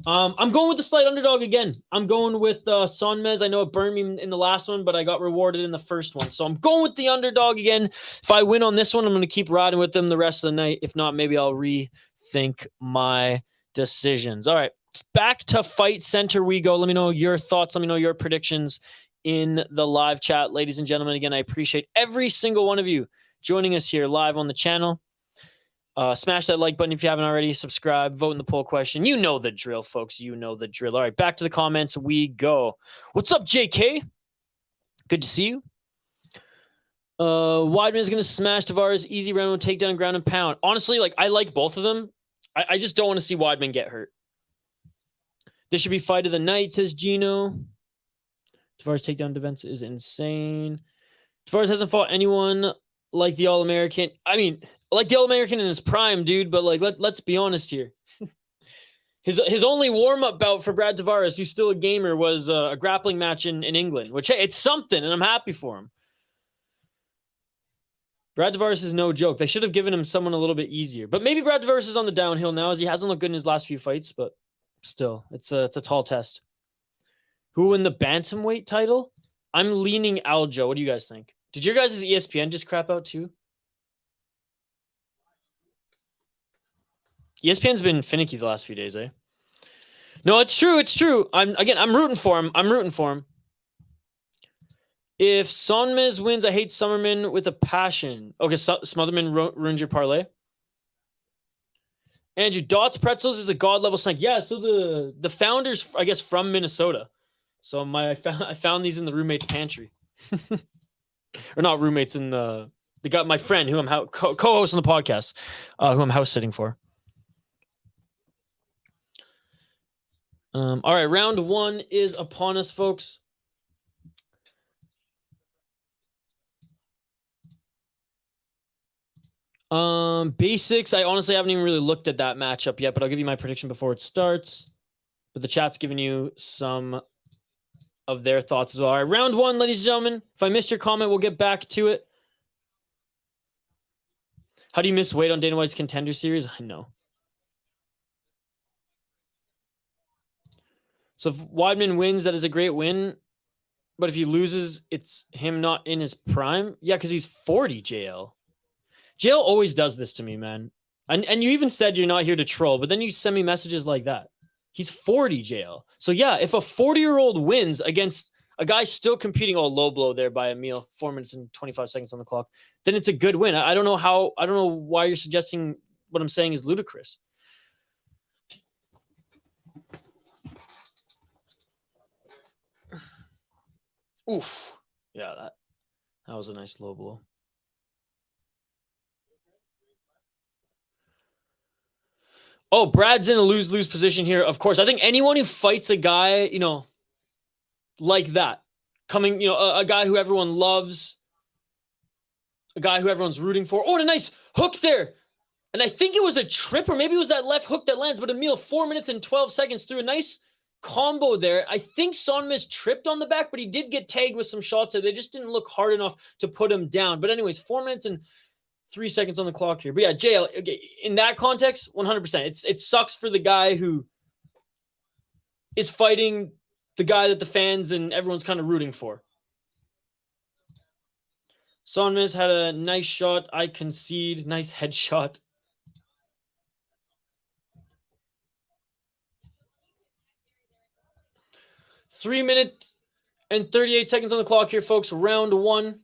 S1: I'm going with the slight underdog again. I'm going with Sonmez. I know it burned me in the last one, but I got rewarded in the first one. So I'm going with the underdog again. If I win on this one, I'm going to keep riding with them the rest of the night. If not, maybe I'll rethink my decisions. All right, back to Fight Center we go. Let me know your thoughts. Let me know your predictions in the live chat. Ladies and gentlemen, again, I appreciate every single one of you joining us here live on the channel. Smash that like button if you haven't already. Subscribe, vote in the poll question. You know the drill, folks. You know the drill. All right, back to the comments we go. What's up, JK? Good to see you. Weidman is going to smash Tavares. Easy round, takedown, ground and pound. Honestly, I like both of them. I just don't want to see Weidman get hurt. This should be fight of the night, says Gino. Tavares' takedown defense is insane. Tavares hasn't fought anyone like the All-American. I mean, like the All-American in his prime, dude, but let's be honest here. His only warm-up bout for Brad Tavares, who's still a gamer, was a grappling match in England, which, hey, it's something, and I'm happy for him. Brad Tavares is no joke. They should have given him someone a little bit easier. But maybe Brad Tavares is on the downhill now, as he hasn't looked good in his last few fights, but still, it's a tall test. Who won the bantamweight title? I'm leaning Aljo. What do you guys think? Did your guys' ESPN just crap out too? ESPN's been finicky the last few days, eh? No, it's true. It's true. I'm rooting for him. If Sonmez wins, I hate Summerman with a passion. Okay, Smotherman ruins your parlay. Andrew, Dots Pretzels is a god-level snack. Yeah, so the founder's, I guess, from Minnesota. So I found these in the roommate's pantry. Or not roommates, they got my friend who I'm co-host on the podcast, who I'm house sitting for. All right, round 1 is upon us, folks. Basics. I honestly haven't even really looked at that matchup yet, but I'll give you my prediction before it starts. But the chat's giving you some of their thoughts as well. All right, round 1, ladies and gentlemen. If I missed your comment, we'll get back to it. How do you miss weight on Dana White's Contender series? I know. So if Weidman wins, that is a great win. But if he loses, it's him not in his prime. Yeah, because he's 40, JL. JL always does this to me, man. And you even said you're not here to troll, but then you send me messages like that. He's 40, JL. So yeah, if a 40-year-old wins against a guy still competing, low blow there by Emil, 4 minutes and 25 seconds on the clock, then it's a good win. I don't know why you're suggesting what I'm saying is ludicrous. Oof. Yeah, that was a nice low blow. Oh, Brad's in a lose-lose position here. Of course, I think anyone who fights a guy, like that, coming, a guy who everyone loves, a guy who everyone's rooting for. Oh, and a nice hook there. And I think it was a trip, or maybe it was that left hook that lands, but Emil, 4 minutes and 12 seconds through a nice combo there. I think Sonmez tripped on the back, but he did get tagged with some shots there. They just didn't look hard enough to put him down. But anyways, 4 minutes and 3 seconds on the clock here. But yeah, JL, in that context, 100%. It sucks for the guy who is fighting the guy that the fans and everyone's kind of rooting for. Sonmez had a nice shot. I concede. Nice headshot. Three minutes and 38 seconds on the clock here, folks. Round 1.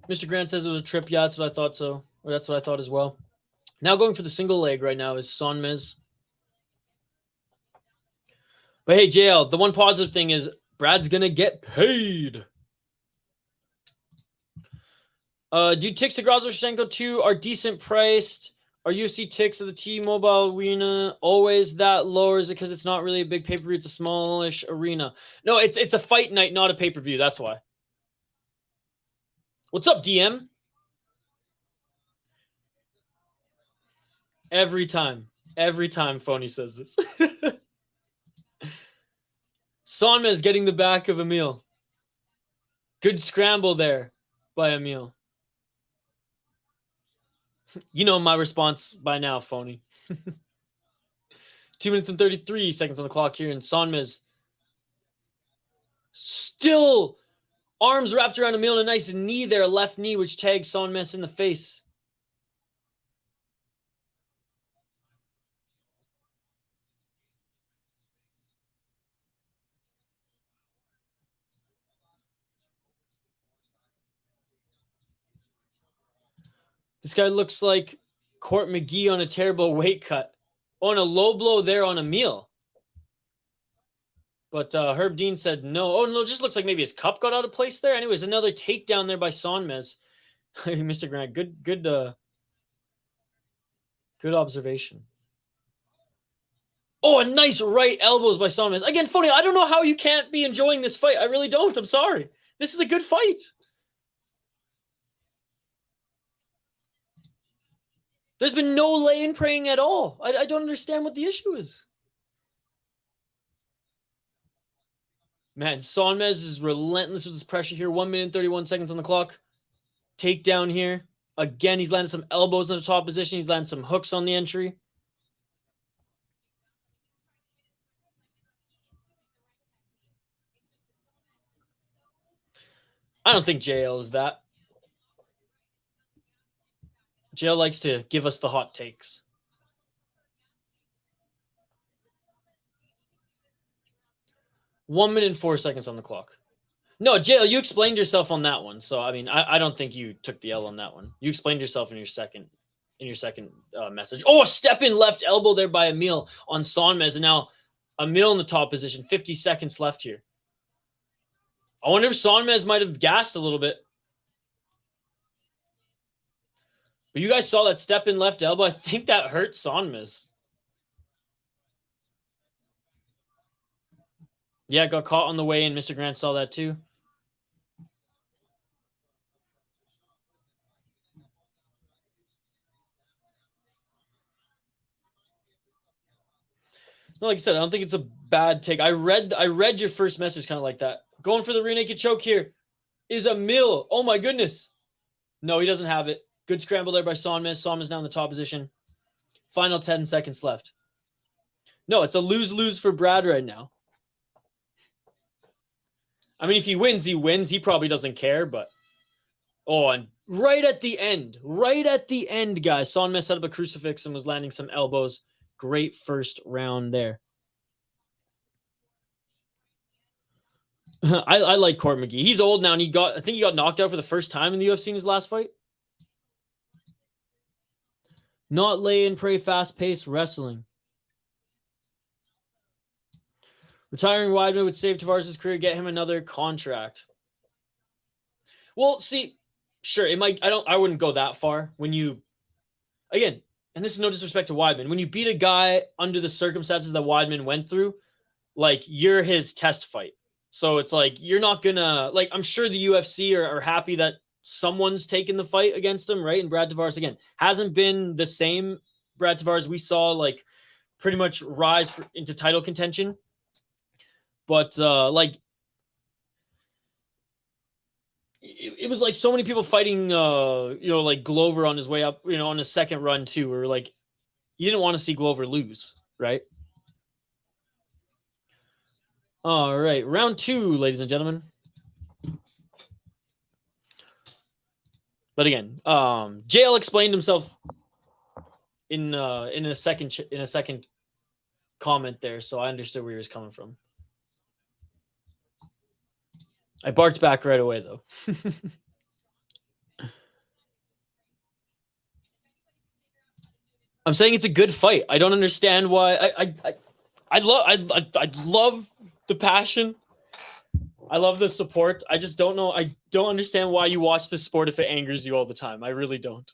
S1: Mr. Grant says it was a trip. Yeah, that's what I thought so. Or that's what I thought as well. Now going for the single leg right now is Sonmez. But hey, JL, the one positive thing is Brad's going to get paid. Do ticks to Grozovchenko 2 are decent priced? Are UFC ticks of the T-Mobile arena always that low, or is it because it's not really a big pay-per-view? It's a smallish arena. No, it's a fight night, not a pay-per-view. That's why. What's up, DM? Every time, Phony says this. Sonmez getting the back of Emil. Good scramble there by Emil. You know my response by now, Phony. 2 minutes and 33 seconds on the clock here, and Sonmez still arms wrapped around Emil, and a nice knee there, left knee, which tags Sonmez in the face. This guy looks like Court McGee on a terrible weight cut. On a low blow there on Emil. But Herb Dean said no. Oh, no, it just looks like maybe his cup got out of place there. Anyways, another takedown there by Sonmez. Mr. Grant, good observation. Oh, a nice right elbows by Sonmez. Again, Phony, I don't know how you can't be enjoying this fight. I really don't. I'm sorry. This is a good fight. There's been no lay-in praying at all. I don't understand what the issue is. Man, Sonmez is relentless with his pressure here. 1 minute and 31 seconds on the clock. Takedown here. Again, he's landed some elbows in the top position. He's landed some hooks on the entry. I don't think JL is that. JL likes to give us the hot takes. One minute and 4 seconds on the clock. No, JL, you explained yourself on that one. So, I mean, I don't think you took the L on that one. You explained yourself in your second message. Oh, a step in left elbow there by Emil on Sonmez. And now Emil in the top position. 50 seconds left here. I wonder if Sonmez might have gassed a little bit. But you guys saw that step in left elbow. I think that hurt Sonmez. Yeah, got caught on the way in. Mr. Grant saw that too. No, like I said, I don't think it's a bad take. I read your first message kind of like that. Going for the rear naked choke here is Amil. Oh my goodness. No, he doesn't have it. Good scramble there by Sonmez. Sonmez now in the top position. Final 10 seconds left. No, it's a lose-lose for Brad right now. I mean, if he wins, he wins. He probably doesn't care, but... Oh, and right at the end, guys, Sonmez set up a crucifix and was landing some elbows. Great first round there. I like Court McGee. He's old now, and I think he got knocked out for the first time in the UFC in his last fight. Not lay and pray, fast-paced wrestling. Retiring Weidman would save Tavares' career, get him another contract. Well, see, sure, it might. I wouldn't go that far. When you, again, and this is no disrespect to Weidman, when you beat a guy under the circumstances that Weidman went through, like, you're his test fight. So it's like, you're not gonna, like, I'm sure the UFC are happy that someone's taken the fight against him, right? And Brad Tavares, again, hasn't been the same Brad Tavares we saw, like, pretty much rise into title contention. But, like, it was like so many people fighting, like Glover on his way up, on his second run too, where like, you didn't want to see Glover lose, right? All right, round 2, ladies and gentlemen. But again, JL explained himself in a second comment there, so I understood where he was coming from. I barked back right away though. I'm saying it's a good fight. I don't understand why. I love the passion. I love the support. I just don't know. I don't understand why you watch this sport if it angers you all the time. I really don't.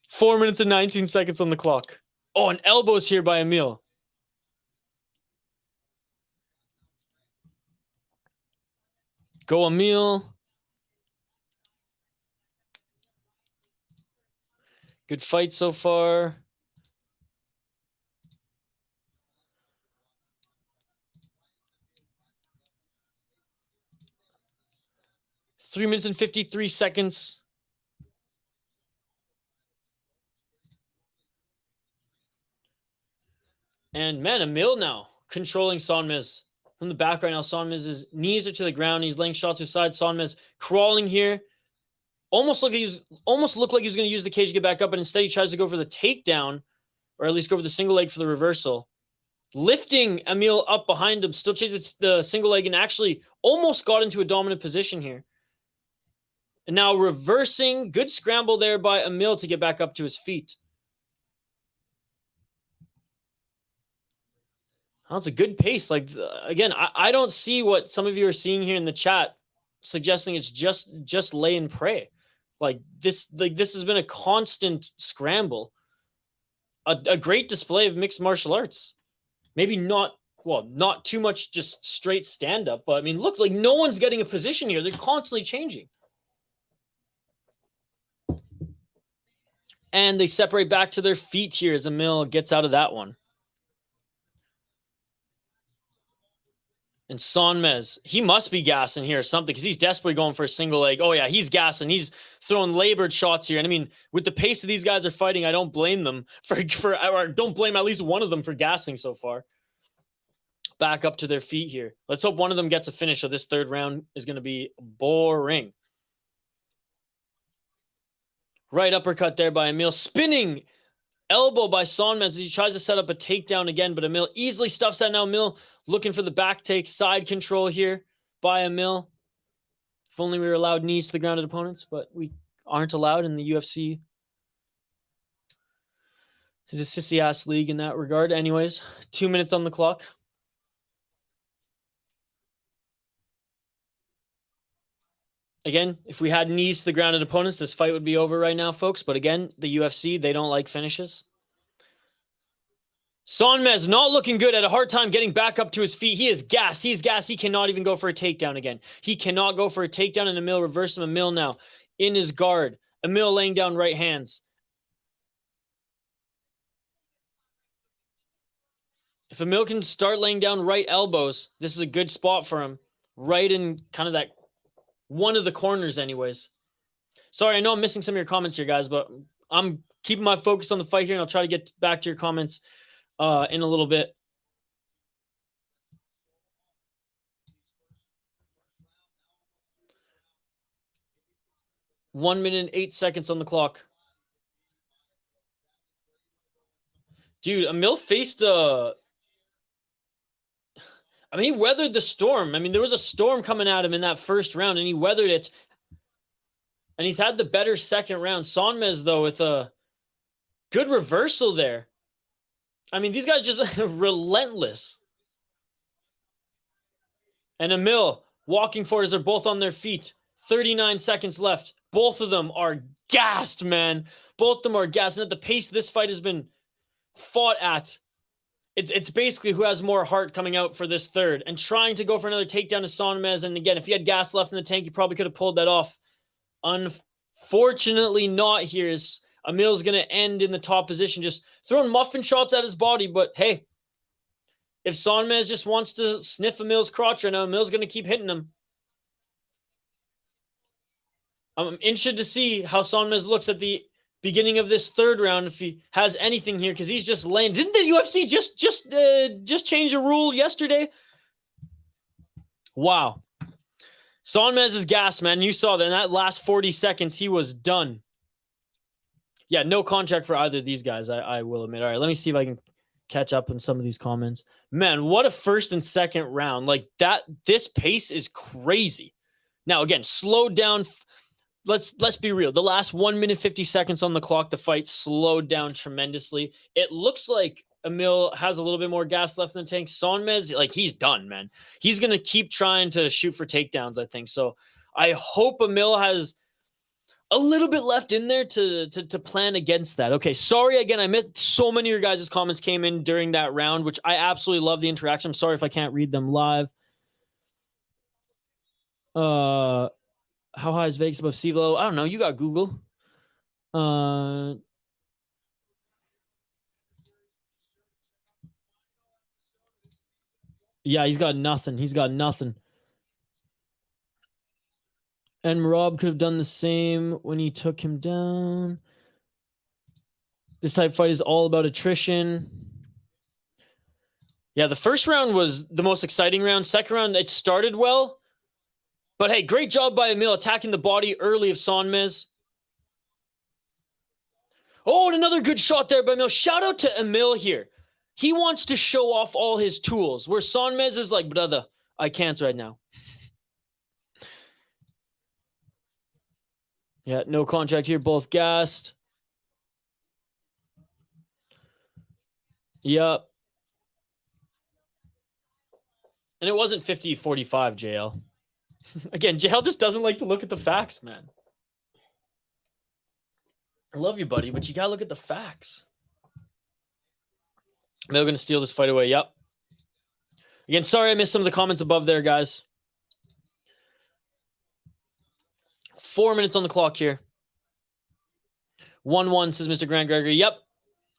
S1: 4 minutes and 19 seconds on the clock. Oh, an elbow's here by Emil. Go Emil. Good fight so far. Three minutes and 53 seconds. And man, Amil now controlling Sonmez from the back right now. Sonmez's knees are to the ground. He's laying shots to his side. Sonmez crawling here. Almost looked like he was going to use the cage to get back up, but instead he tries to go for the takedown, or at least go for the single leg for the reversal. Lifting Emil up behind him, still chases the single leg, and actually almost got into a dominant position here. And now reversing. Good scramble there by Emil to get back up to his feet. That's a good pace. Like, again, I don't see what some of you are seeing here in the chat, suggesting it's just lay and pray. Like this has been a constant scramble. A great display of mixed martial arts. Maybe not too much just straight stand-up, but I mean, look, like no one's getting a position here. They're constantly changing. And they separate back to their feet here as Emil gets out of that one. And Sonmez, he must be gassing here or something because he's desperately going for a single leg. Oh, yeah, he's gassing. He's throwing labored shots here. And I mean, with the pace of these guys are fighting, I don't blame them or don't blame at least one of them for gassing so far. Back up to their feet here. Let's hope one of them gets a finish, so this third round is going to be boring. Right uppercut there by Emil. Spinning elbow by Sonmez as he tries to set up a takedown again, but Emil easily stuffs that. Now Emil looking for the back take, side control here by Emil. If only we were allowed knees to the grounded opponents, but we aren't allowed in the UFC. This is a sissy-ass league in that regard. Anyways, 2 minutes on the clock. Again, if we had knees to the grounded opponents, this fight would be over right now, folks. But again, the UFC, they don't like finishes. Sonmez not looking good. Had a hard time getting back up to his feet. He is gassed. He's gassed. He cannot even go for a takedown again. He cannot go for a takedown, and Emil reverses him. Emil now in his guard. Emil laying down right hands. If Emil can start laying down right elbows, this is a good spot for him. Right in kind of that one of the corners anyways. Sorry, I know I'm missing some of your comments here, guys, but I'm keeping my focus on the fight here, and I'll try to get back to your comments in a little bit. One minute and 8 seconds on the clock. Dude, Emil faced he weathered the storm. I mean, there was a storm coming at him in that first round, and he weathered it. And he's had the better second round. Sonmez, though, with a good reversal there. I mean, these guys just relentless. And Emil walking forward as they're both on their feet. 39 seconds left. Both of them are gassed, man. Both of them are gassed. And at the pace this fight has been fought at, it's basically who has more heart coming out for this third. And trying to go for another takedown to Sonmez. And again, if he had gas left in the tank, he probably could have pulled that off. Unfortunately not here. Emil's going to end in the top position, just throwing muffin shots at his body. But hey, if Sonmez just wants to sniff Emil's crotch right now, Emil's going to keep hitting him. I'm interested to see how Sonmez looks at the beginning of this third round, if he has anything here, because he's just laying. Didn't the UFC just change a rule yesterday? Wow. Sonmez is gas, man. You saw that in that last 40 seconds, he was done. Yeah, no contract for either of these guys, I will admit. All right, let me see if I can catch up on some of these comments. Man, what a first and second round. Like that, this pace is crazy. Now, again, slowed down let's be real. The last 1 minute 50 seconds on the clock, the fight slowed down tremendously. It looks like Emil has a little bit more gas left in the tank. Sonmez, like, he's done, man. He's gonna keep trying to shoot for takedowns, I think. So I hope Emil has a little bit left in there to plan against that. Okay, sorry again. I missed so many of your guys' comments came in during that round, which I absolutely love the interaction. I'm sorry if I can't read them live. How high is Vegas above sea level? I don't know. You got Google. Yeah, he's got nothing. He's got nothing. And Rob could have done the same when he took him down. This type of fight is all about attrition. Yeah, the first round was the most exciting round. Second round, it started well. But hey, great job by Emil attacking the body early of Sonmez. Oh, and another good shot there by Emil. Shout out to Emil here. He wants to show off all his tools, where Sonmez is like, brother, I can't right now. Yeah, no contract here. Both gassed. Yep. And it wasn't 50-45, JL. Again, JL just doesn't like to look at the facts, man. I love you, buddy, but you got to look at the facts. They're going to steal this fight away. Yep. Again, sorry I missed some of the comments above there, guys. 4 minutes on the clock here. 1-1, says Mr. Grant Gregory. Yep.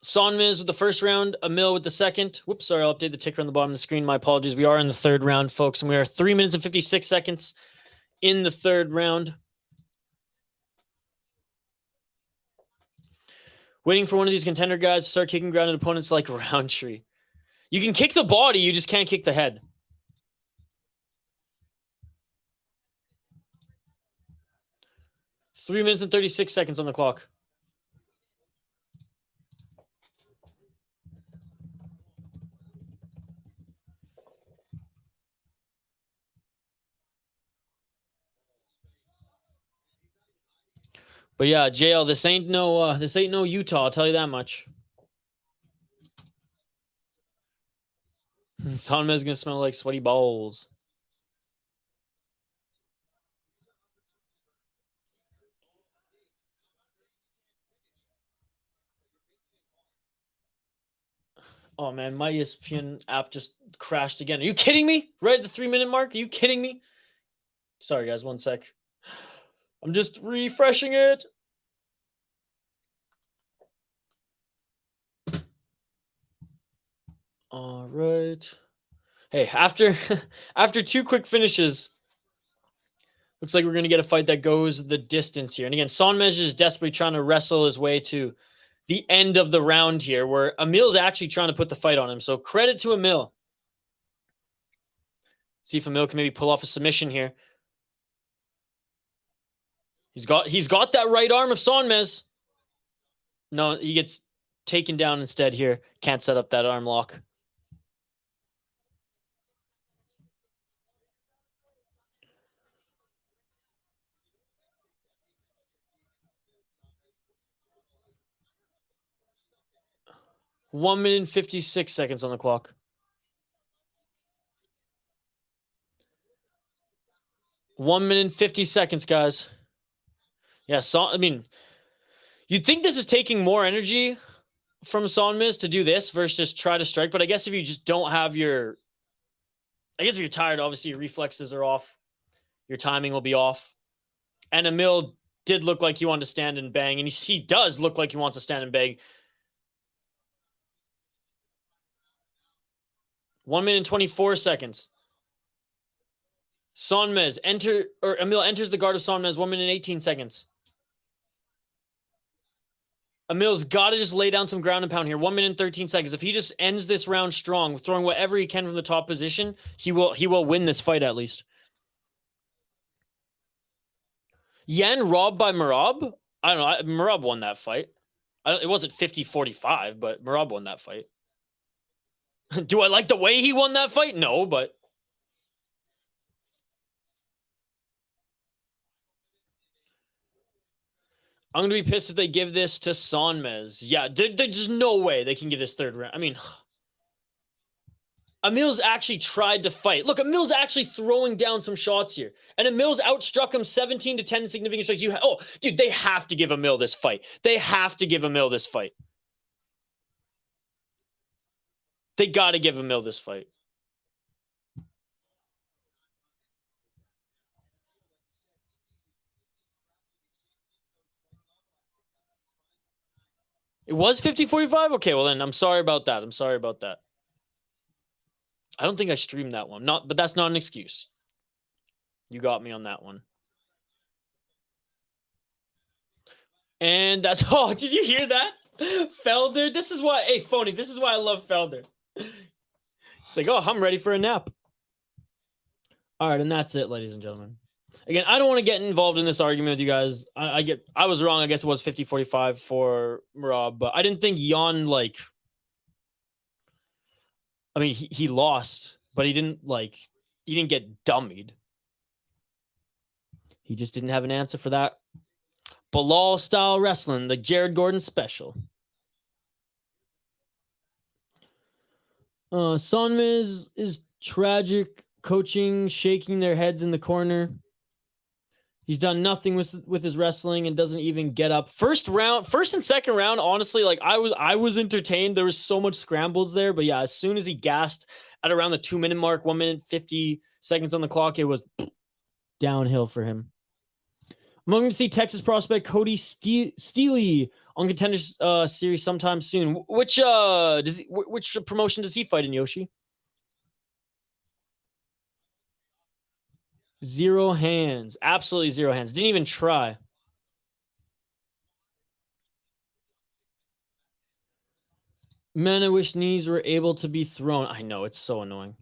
S1: Sonmez with the first round, Emil with the second. Whoops, sorry, I'll update the ticker on the bottom of the screen. My apologies. We are in the third round, folks, and we are 3 minutes and 56 seconds in the third round. Waiting for one of these contender guys to start kicking grounded opponents like Roundtree. You can kick the body, you just can't kick the head. Three minutes and 36 seconds on the clock. But yeah, JL, this ain't no Utah, I'll tell you that much. Sonmez gonna smell like sweaty balls. Oh man, my ESPN app just crashed again. Are you kidding me? Right at the 3 minute mark? Are you kidding me? Sorry guys, 1 sec. I'm just refreshing it. All right. Hey, after two quick finishes, looks like we're going to get a fight that goes the distance here. And again, Sonmez is desperately trying to wrestle his way to the end of the round here, where Emil's actually trying to put the fight on him. So credit to Emil. See if Emil can maybe pull off a submission here. He's got that right arm of Sonmez. No, he gets taken down instead here. Can't set up that arm lock. One minute and 56 seconds on the clock. 1 minute and 50 seconds, guys. Yeah, I mean, you'd think this is taking more energy from Sonmez to do this versus just try to strike. But I guess if you just don't have your... I guess if you're tired, obviously your reflexes are off. Your timing will be off. And Emil did look like he wanted to stand and bang. And he does look like he wants to stand and bang. 1 minute and 24 seconds. Sonmez Emil enters the guard of Sonmez. 1 minute and 18 seconds. Emil's got to just lay down some ground and pound here. 1 minute and 13 seconds. If he just ends this round strong, throwing whatever he can from the top position, he will win this fight at least. Yen robbed by Moura? I don't know. Moura won that fight. It wasn't 50-45, but Moura won that fight. Do I like the way he won that fight? No, but... I'm going to be pissed if they give this to Sonmez. Yeah, there's just no way they can give this third round. I mean, Amil's actually tried to fight. Look, Amil's actually throwing down some shots here. And Amil's outstruck him 17-10 significant strikes. Dude, they have to give Amil this fight. They have to give Amil this fight. They got to give Amil this fight. It was 50-45? Okay, well then, I'm sorry about that. I'm sorry about that. I don't think I streamed that one. But that's not an excuse. You got me on that one. And that's... Oh, did you hear that? Felder, this is why... Hey, Phony, this is why I love Felder. It's like, oh, I'm ready for a nap. All right, and that's it, ladies and gentlemen. Again, I don't want to get involved in this argument with you guys. I was wrong. I guess it was 50-45 for Moura, but I didn't think Jan, like... I mean, he lost, but he didn't get dummied. He just didn't have an answer for that. Bilal style wrestling, the Jared Gordon special. Sonmez is tragic, coaching, shaking their heads in the corner. He's done nothing with his wrestling and doesn't even get up. First and second round, honestly, like I was entertained. There was so much scrambles there, but yeah, as soon as he gassed at around the 2-minute mark, 1 minute 50 seconds on the clock, it was downhill for him. I'm going to see Texas prospect Cody Steely on Contender series sometime soon. Which promotion does he fight in, Yoshi? Zero hands. Absolutely zero hands. Didn't even try. Man, I wish knees were able to be thrown. I know, it's so annoying.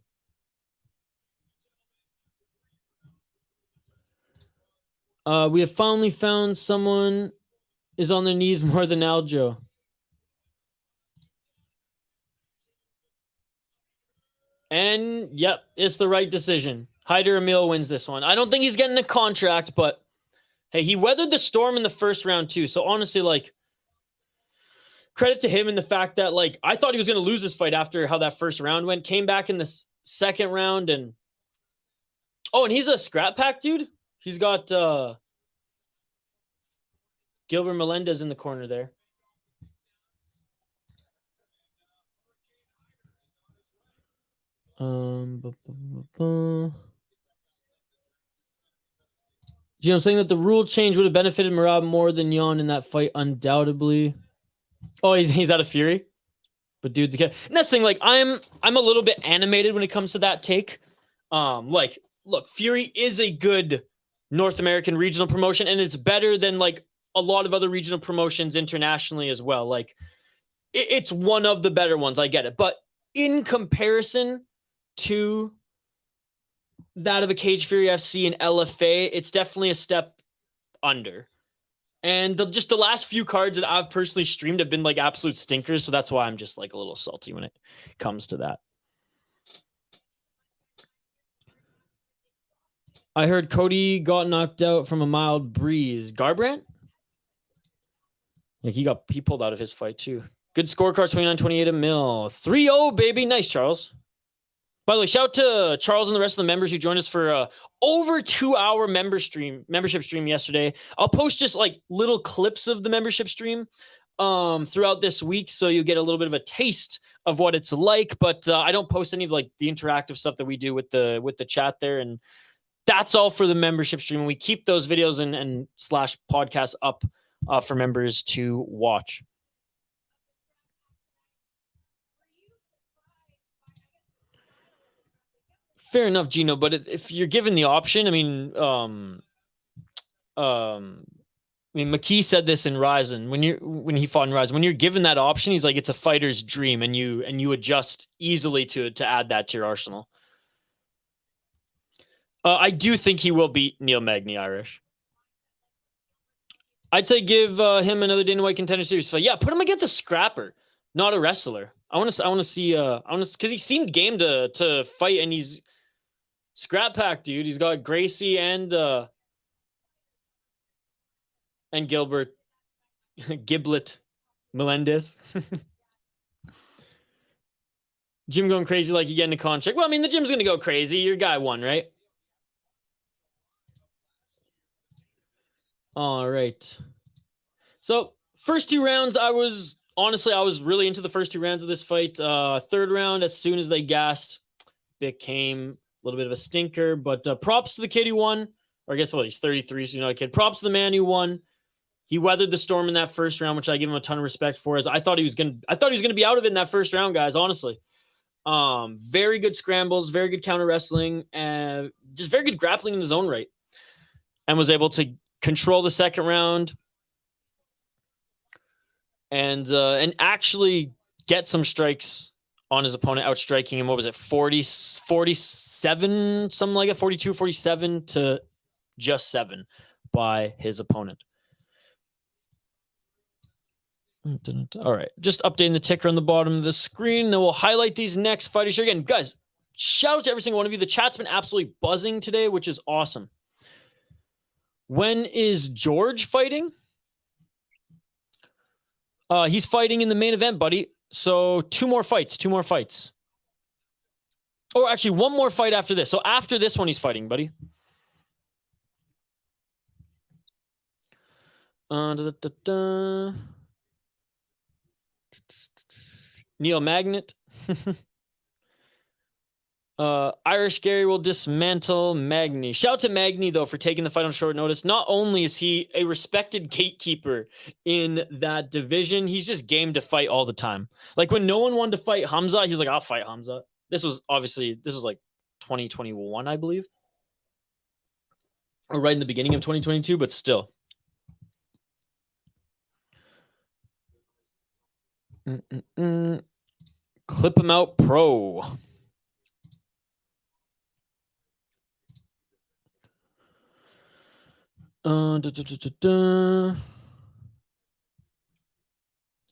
S1: We have finally found someone is on their knees more than Aljo. And, yep, it's the right decision. Hyder Emil wins this one. I don't think he's getting a contract, but hey, he weathered the storm in the first round too. So honestly, like, credit to him in the fact that, like, I thought he was going to lose this fight after how that first round went. Came back in the second round and... Oh, and he's a scrap pack dude? He's got Gilbert Melendez in the corner there. Gino saying that the rule change would have benefited Moura more than Jan in that fight, undoubtedly. Oh, he's out of fury. But dude's okay. And that's the thing, like, I'm a little bit animated when it comes to that take. Like, look, Fury is a good North American regional promotion, and it's better than like a lot of other regional promotions internationally as well. Like, it's one of the better ones. I get it. But in comparison to that of a Cage Fury FC and LFA, it's definitely a step under. And just the last few cards that I've personally streamed have been like absolute stinkers. So that's why I'm just like a little salty when it comes to that. I heard Cody got knocked out from a mild breeze. Garbrandt? Yeah, he pulled out of his fight too. Good scorecards, 29-28 Emil. 3-0, baby. Nice, Charles. By the way, shout out to Charles and the rest of the members who joined us for over 2-hour membership stream yesterday. I'll post just like little clips of the membership stream throughout this week, so you get a little bit of a taste of what it's like. But I don't post any of like the interactive stuff that we do with the chat there, and that's all for the membership stream. We keep those videos and slash podcasts up for members to watch. Fair enough, Gino. But if you're given the option, I mean, McKee said this in Ryzen when he fought in Ryzen. When you're given that option, he's like, it's a fighter's dream, and you adjust easily to add that to your arsenal. I do think he will beat Neil Magny Irish. I'd say give him another Dana White Contender Series fight. Yeah, put him against a scrapper, not a wrestler. I want to see because he seemed game to fight, and he's scrap pack, dude. He's got Gracie and Gilbert Giblet Melendez. Gym going crazy like you get in a contract. Well, I mean, the gym's going to go crazy. Your guy won, right? All right. So first 2 rounds, I was really into the first 2 rounds of this fight. Third round, as soon as they gassed, became a little bit of a stinker. But props to the kid who won. Or I guess what, he's 33, so he's not a kid. Props to the man who won. He weathered the storm in that first round, which I give him a ton of respect for. As I thought he was gonna be out of it in that first round, guys. Honestly, very good scrambles, very good counter wrestling, and just very good grappling in his own right, and was able to control the second round and actually get some strikes on his opponent, outstriking him. What was it, 47, something like that, 42, 47 to just 7 by his opponent. All right, just updating the ticker on the bottom of the screen. Then we'll highlight these next fighters here. Again, guys, shout out to every single one of you. The chat's been absolutely buzzing today, which is awesome. When is George fighting? He's fighting in the main event, buddy. So 2 more fights. Or actually, 1 more fight after this. So after this one, he's fighting, buddy. Neil Magnet. Irish Gary will dismantle Magny. Shout out to Magny, though, for taking the fight on short notice. Not only is he a respected gatekeeper in that division, he's just game to fight all the time. Like when no one wanted to fight Hamza, he's like, I'll fight Hamza. This was like 2021, I believe. Or right in the beginning of 2022, but still. Clip him out pro.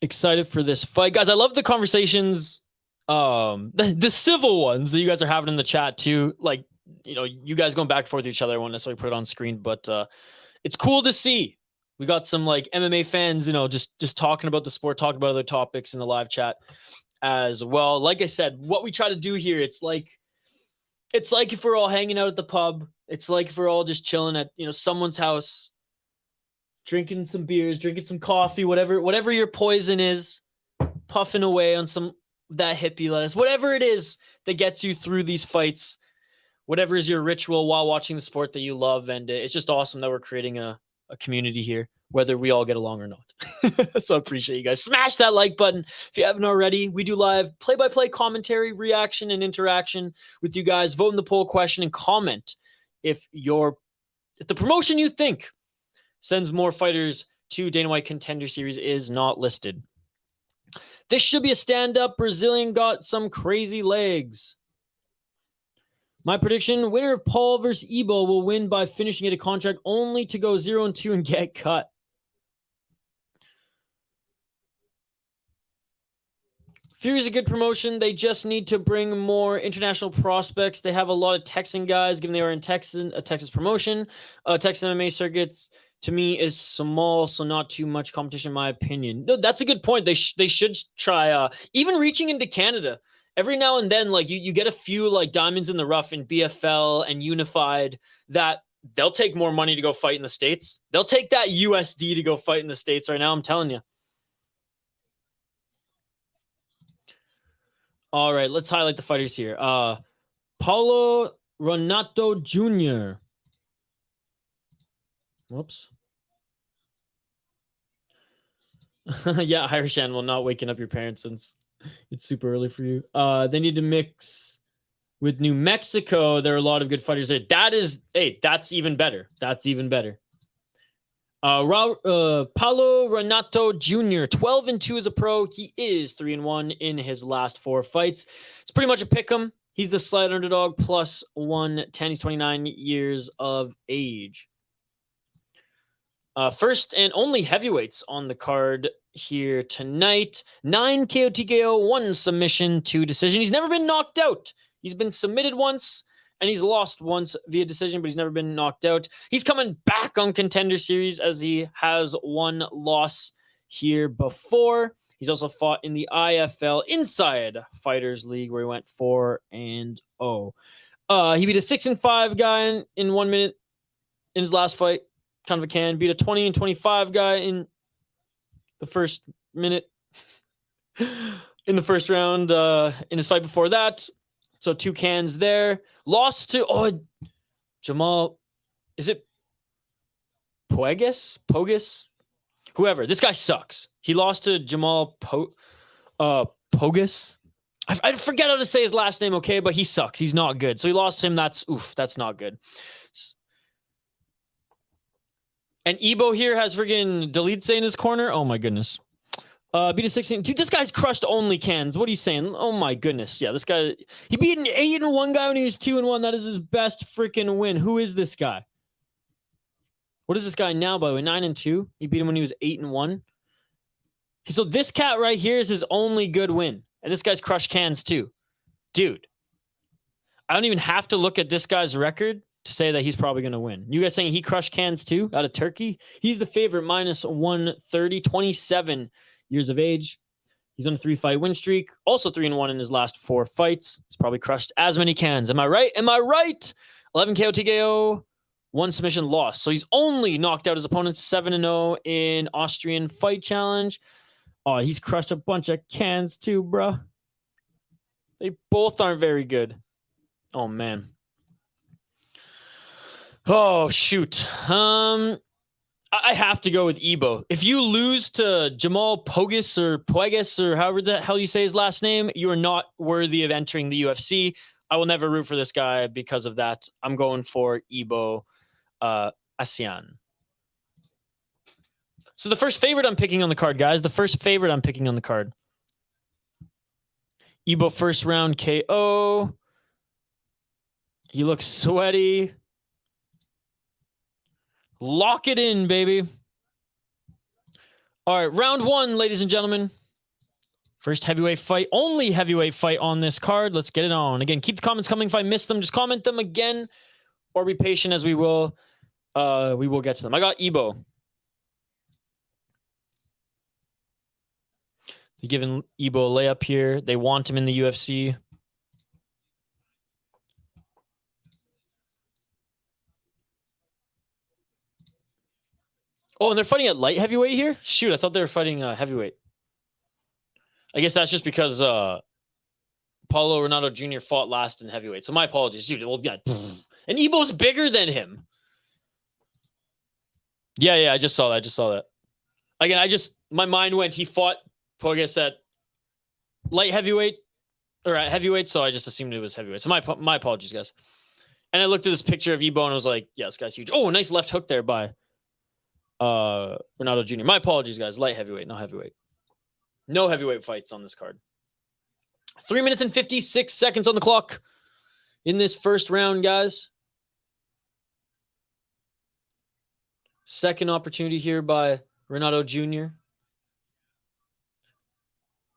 S1: Excited for this fight, guys. I love the conversations, the civil ones that you guys are having in the chat too. Like, you know, you guys going back and forth with each other. I won't necessarily put it on screen, but it's cool to see. We got some like MMA fans, you know, just talking about the sport, talking about other topics in the live chat as well. Like I said, what we try to do here, it's like if we're all hanging out at the pub. It's like if we're all just chilling at, you know, someone's house, drinking some beers, drinking some coffee, whatever your poison is, puffing away on some that hippie lettuce, whatever it is that gets you through these fights, whatever is your ritual while watching the sport that you love. And it's just awesome that we're creating a community here, whether we all get along or not. So I appreciate you guys. Smash that like button if you haven't already. We do live play-by-play commentary, reaction, and interaction with you guys. Vote in the poll question and comment if the promotion you think sends more fighters to Dana White Contender Series is not listed. This should be a stand-up. Brazilian got some crazy legs. My prediction, winner of Paul versus Ebo will win by finishing at a contract only to go 0-2 and get cut. Fury's a good promotion. They just need to bring more international prospects. They have a lot of Texan guys, given they are in Texas promotion. Texas MMA circuits, to me, is small, so not too much competition, in my opinion. No, that's a good point. They should try even reaching into Canada. Every now and then, like you get a few like diamonds in the rough in BFL and Unified that they'll take more money to go fight in the States. They'll take that USD to go fight in the States right now, I'm telling you. All right, let's highlight the fighters here. Paulo Renato Jr. Whoops. Yeah, Irish animal, not waking up your parents since it's super early for you. They need to mix with New Mexico. There are a lot of good fighters there. That's even better. That's even better. Paulo Renato Jr., 12-2 as a pro. He is 3-1 in his last 4 fights. It's pretty much a pick 'em. He's the slight underdog, plus 110. He's 29 years of age. First and only heavyweights on the card here tonight. 9 KO TKO, 1 submission, 2 decision. He's never been knocked out. He's been submitted once, and he's lost once via decision, but he's never been knocked out. He's coming back on Contender Series as he has 1 loss here before. He's also fought in the IFL Inside Fighters League, where he went 4-0. He beat a 6-5 guy in 1 minute in his last fight. Kind of a can. Beat a 20-25 guy in the first minute in the first round in his fight before that. So 2 cans there. Lost to Jamal. Is it Pogus? Whoever. This guy sucks. He lost to Jamal Pogus. I forget how to say his last name, okay, but he sucks. He's not good. So he lost to him. That's not good. And Ebo here has friggin' Delete in his corner. Oh my goodness. Beat a 16. Dude, this guy's crushed only cans. What are you saying? Oh my goodness. Yeah, this guy, he beat an 8-1 guy when he was 2-1. That is his best freaking win. Who is this guy? What is this guy now, by the way? 9-2. He beat him when he was 8-1. So this cat right here is his only good win. And this guy's crushed cans too. Dude, I don't even have to look at this guy's record to say that he's probably going to win. You guys saying he crushed cans too out of Turkey? He's the favorite, -130, 27 years of age. He's on a 3-fight win streak. Also 3-1 in his last 4 fights. He's probably crushed as many cans. Am I right? 11 KO TKO, 1 submission loss. So he's only knocked out his opponents 7-0 in Austrian Fight Challenge. Oh, he's crushed a bunch of cans too, bro. They both aren't very good. Oh, man. Oh, shoot. I have to go with Ebo. If you lose to Jamal Pogus or however the hell you say his last name, you are not worthy of entering the UFC. I will never root for this guy because of that. I'm going for Ebo Aslan. So the first favorite I'm picking on the card, guys. The first favorite I'm picking on the card. Ebo first round KO. He looks sweaty. Lock it in, baby. All right, round 1, ladies and gentlemen. First heavyweight fight, only heavyweight fight on this card. Let's get it on. Again, keep the comments coming. If I missed them, just comment them again or be patient as we will get to them. I got Ebo. They're giving Ebo a layup here. They want him in the UFC. Oh, and they're fighting at light heavyweight here? Shoot, I thought they were fighting heavyweight. I guess that's just because Paulo Renato Jr. fought last in heavyweight. So my apologies. Dude, well, yeah. And Ebo's bigger than him. Yeah, I just saw that. Again, my mind went, he fought Pogus at light heavyweight or at heavyweight, so I just assumed it was heavyweight. So my apologies, guys. And I looked at this picture of Ebo and I was like, yeah, this guy's huge. Oh, nice left hook there by Renato Jr. My apologies, guys. Light heavyweight, no heavyweight. No heavyweight fights on this card. 3 minutes and 56 seconds on the clock in this first round, guys. Second opportunity here by Renato Jr.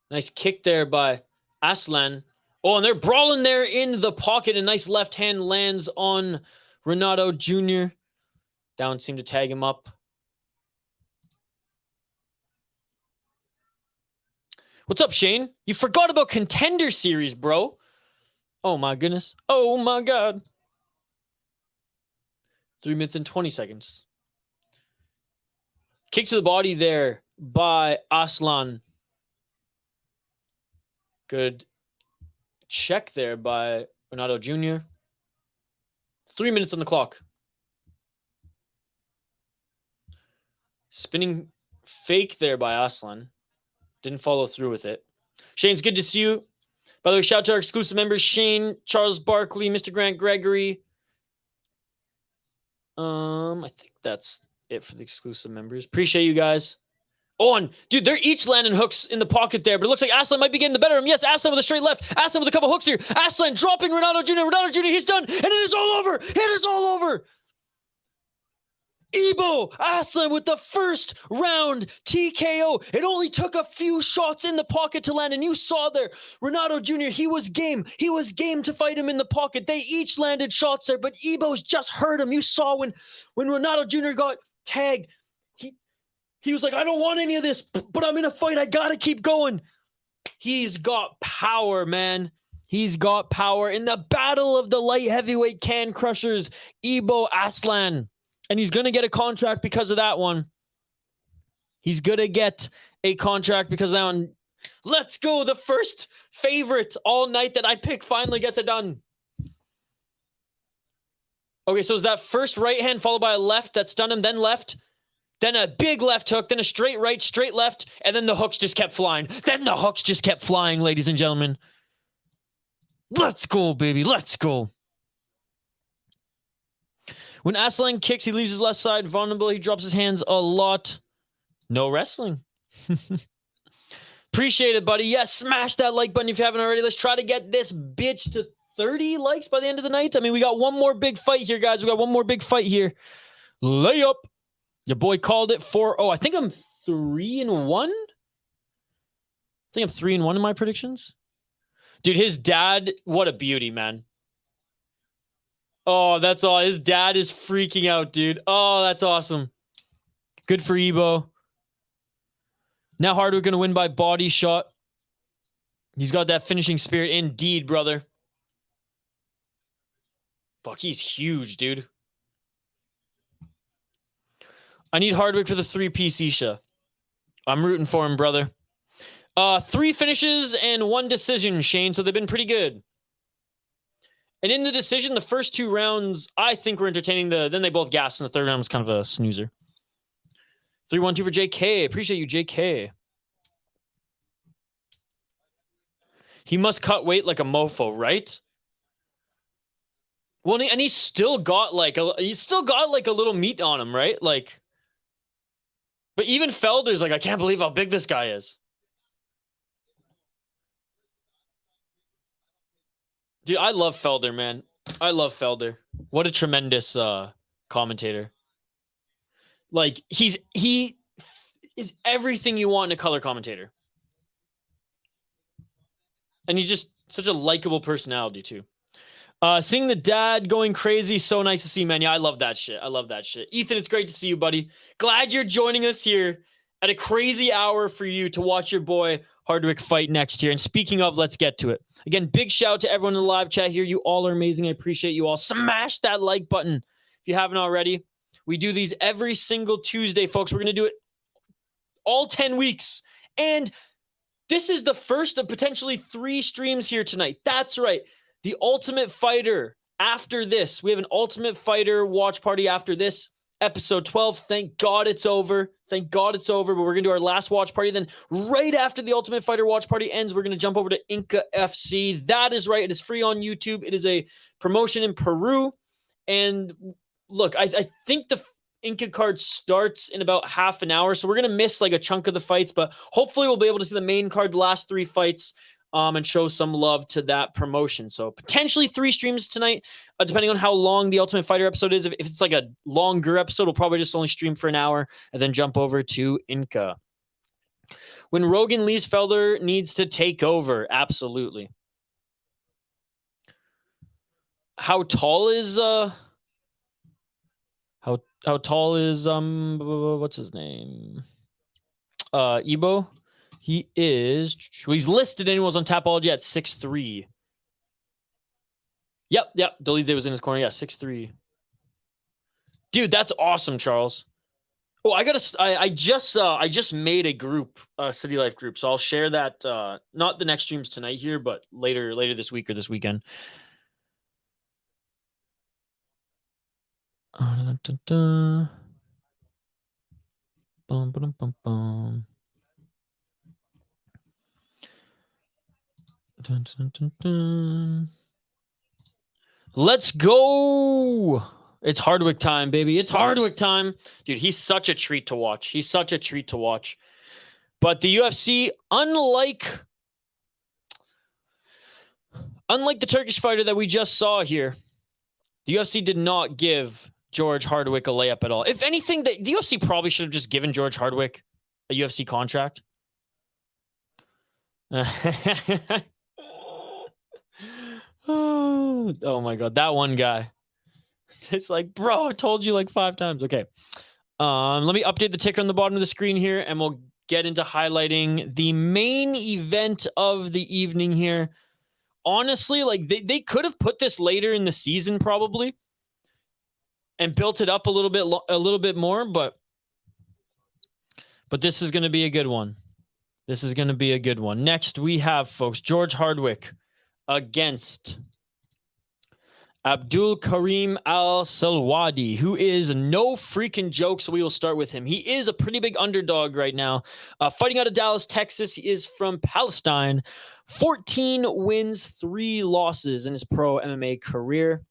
S1: Nice kick there by Aslan. Oh, and they're brawling there in the pocket. A nice left hand lands on Renato Jr. Down seemed to tag him up. What's up, Shane? You forgot about Contender series, bro. Oh, my goodness. Oh, my God. 3 minutes and 20 seconds. Kick to the body there by Aslan. Good check there by Renato Jr. 3 minutes on the clock. Spinning fake there by Aslan. Didn't follow through with it. Shane's good to see you. By the way, shout out to our exclusive members, Shane, Charles Barkley, Mr. Grant Gregory. I think that's it for the exclusive members. Appreciate you guys. Oh, and dude, they're each landing hooks in the pocket there, but it looks like Aslan might be getting the better of him. Yes, Aslan with a straight left. Aslan with a couple hooks here. Aslan dropping Renato Jr. Renato Jr., he's done, and it is all over. It is all over. Ebo Aslan with the first round TKO. It only took a few shots in the pocket to land, and you saw there, Renato Jr., he was game. He was game to fight him in the pocket. They each landed shots there, but Ebo's just hurt him. You saw when Renato Jr. got tagged, He was like, I don't want any of this, but I'm in a fight. I got to keep going. He's got power, man. He's got power in the battle of the light heavyweight can crushers, Ibo Aslan. And he's going to get a contract because of that one. He's going to get a contract because of that one. Let's go. The first favorite all night that I picked finally gets it done. Okay, so is that first right hand followed by a left that stunned him, then left, then a big left hook, then a straight right, straight left, and then the hooks just kept flying. Then the hooks just kept flying, ladies and gentlemen. Let's go, baby. Let's go. When Aslan kicks, he leaves his left side vulnerable. He drops his hands a lot. No wrestling. Appreciate it, buddy. Yes, smash that like button if you haven't already. Let's try to get this bitch to 30 likes by the end of the night. I mean, we got one more big fight here, guys. We got one more big fight here. Layup. Your boy called it 4-0. I think I'm 3-1. I think I'm 3-1 in my predictions. Dude, his dad, what a beauty, man. Oh, that's all. His dad is freaking out, dude. Oh, that's awesome. Good for Ebo. Now Hardwick going to win by body shot. He's got that finishing spirit indeed, brother. Fuck, he's huge, dude. I need Hardwick for the 3-piece Isha. I'm rooting for him, brother. 3 finishes and 1 decision, Shane. So they've been pretty good. And in the decision, the first 2 rounds, I think were entertaining. Then they both gassed, and the third round was kind of a snoozer. 3-1-2 for JK. Appreciate you, JK. He must cut weight like a mofo, right? Well, and he's still got like a little meat on him, right? Like, but even Felder's like, I can't believe how big this guy is. Dude, I love Felder, man. I love Felder. What a tremendous commentator. Like, he is everything you want in a color commentator. And he's just such a likable personality, too. Seeing the dad going crazy, so nice to see, man. Yeah, I love that shit. I love that shit. Ethan, it's great to see you, buddy. Glad you're joining us here at a crazy hour for you to watch your boy Hardwick fight next year. And speaking of, let's get to it. Again, big shout out to everyone in the live chat here. You all are amazing. I appreciate you all. Smash that like button if you haven't already. We do these every single Tuesday, folks. We're going to do it all 10 weeks. And this is the first of potentially 3 streams here tonight. That's right. The Ultimate Fighter after this. We have an Ultimate Fighter watch party after this. Episode 12. Thank God it's over. Thank God it's over. But we're going to do our last watch party. Then right after the Ultimate Fighter watch party ends, we're going to jump over to Inca FC. That is right. It is free on YouTube. It is a promotion in Peru. And look, I think the Inca card starts in about half an hour. So we're going to miss like a chunk of the fights. But hopefully we'll be able to see the main card, the last 3 fights. And show some love to that promotion. So potentially 3 streams tonight, depending on how long the Ultimate Fighter episode is. If it's like a longer episode, we'll probably just only stream for an hour and then jump over to Inca. When Rogan leaves, Felder needs to take over. Absolutely. How tall is how tall is what's his name? Ebo? He's listed anyone's on Tapology at 6'3". Yep. Delize was in his corner. Yeah, 6'3". Dude, that's awesome, Charles. Oh, I just made a group, City Life group. So I'll share that, not the next streams tonight here, but later this week or this weekend. Dun, dun, dun, dun. Let's go. It's Hardwick time, baby. It's Hardwick time. Dude, he's such a treat to watch. He's such a treat to watch. But the UFC, unlike the Turkish fighter that we just saw here, the UFC did not give George Hardwick a layup at all. If anything, the UFC probably should have just given George Hardwick a UFC contract. Oh my God, that one guy. It's like, bro, I told you like 5 times. Okay. Let me update the ticker on the bottom of the screen here, and we'll get into highlighting the main event of the evening here. Honestly, like they could have put this later in the season probably and built it up a little bit more, but this is going to be a good one. This is going to be a good one. Next, we have, folks, George Hardwick against Abdul-Kareem Al-Selwady, who is no freaking joke, so we will start with him. He is a pretty big underdog right now. Fighting out of Dallas, Texas. He is from Palestine. 14 wins, 3 losses in his pro MMA career.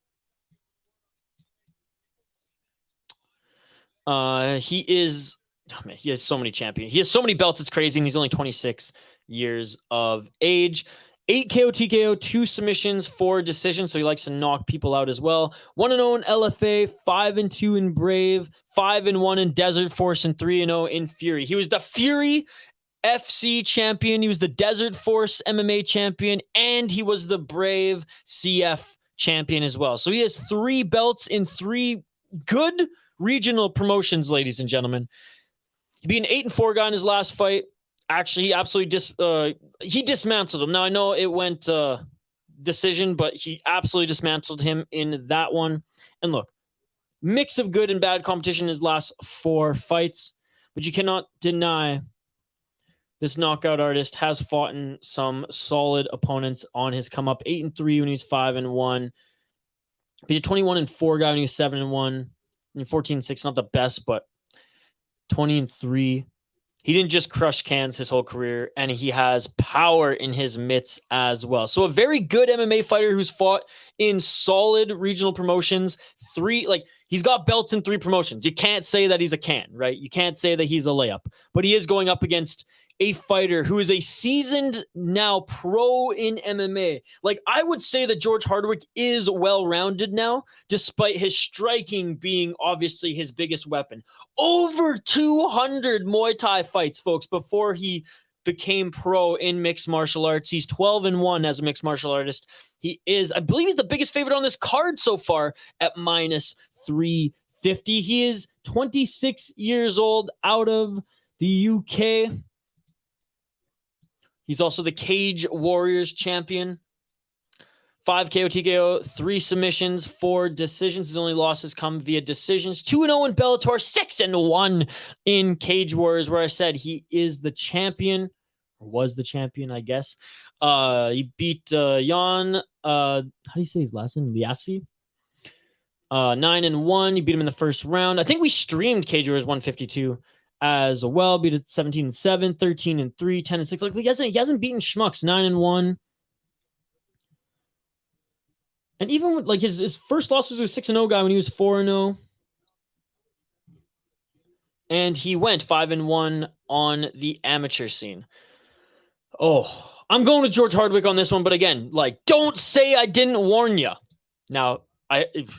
S1: He has so many champions. He has so many belts, it's crazy, and he's only 26 years of age. 8 KO, TKO, 2 submissions, 4 decisions, so he likes to knock people out as well. 1-0 in LFA, 5-2 in Brave, 5-1 in Desert Force, and 3-0 in Fury. He was the Fury FC champion, he was the Desert Force MMA champion, and he was the Brave CF champion as well. So he has 3 belts in 3 good regional promotions, ladies and gentlemen. He beat an 8-4 guy in his last fight. Actually, he absolutely he dismantled him. Now, I know it went decision, but he absolutely dismantled him in that one. And look, mix of good and bad competition in his last 4 fights, but you cannot deny this knockout artist has fought in some solid opponents on his come up. 8-3 when he was 5-1. Beat a 21-4 guy when he was 7-1. And 14-6, not the best, but 20-3. He didn't just crush cans his whole career, and he has power in his mitts as well. So a very good MMA fighter who's fought in solid regional promotions. He's got belts in 3 promotions. You can't say that he's a can, right? You can't say that he's a layup. But he is going up against a fighter who is a seasoned now pro in MMA. Like, I would say that George Hardwick is well-rounded now, despite his striking being obviously his biggest weapon. Over 200 Muay Thai fights, folks, before he became pro in mixed martial arts. He's 12-1 as a mixed martial artist. He is, I believe he's the biggest favorite on this card so far at -350. He is 26 years old out of the UK. He's also the Cage Warriors champion. 5 KO, TKO, 3 submissions, 4 decisions. His only losses come via decisions. 2-0 in Bellator, 6-1 in Cage Warriors, where I said he is the champion, or was the champion, I guess. He beat Jan, how do you say his last name? Liassi. 9-1. He beat him in the first round. I think we streamed Cage Warriors 152 as well. Beat it 17-7, 13-3, 10-6. Like, he hasn't beaten schmucks. 9-1. And even with, like, his first loss was a 6-0 guy when he was 4-0. And he went 5-1 on the amateur scene. Oh, I'm going with George Hardwick on this one, but again, like, don't say I didn't warn you. Now,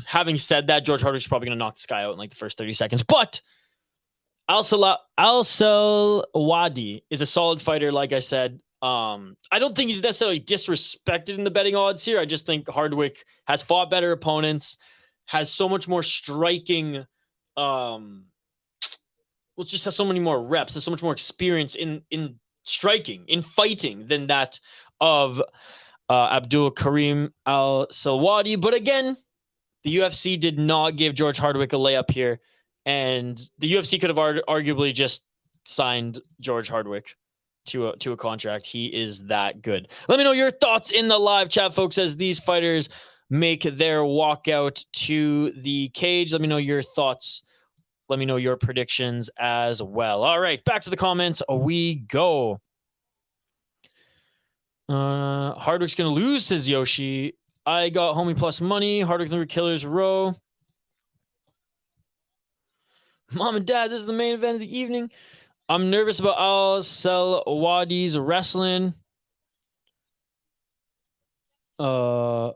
S1: having said that, George Hardwick's probably going to knock this guy out in like the first 30 seconds, but Al-Selwady is a solid fighter, like I said. I don't think he's necessarily disrespected in the betting odds here. I just think Hardwick has fought better opponents, has so much more striking, just has so many more reps, has so much more experience in striking, in fighting than that of Abdul-Kareem Al-Selwady. But again, the UFC did not give George Hardwick a layup here, and the UFC could have arguably just signed George Hardwick to a contract. He is that good. Let me know your thoughts in the live chat, folks, as these fighters make their walkout to the cage. Let me know your thoughts. Let me know your predictions as well. All right, back to the comments we go. Hardwick's going to lose, says Yoshi. I got homie plus money. Hardwick the Killers row. Mom and Dad, this is the main event of the evening. I'm nervous about Al-Selwady's wrestling. Hardwick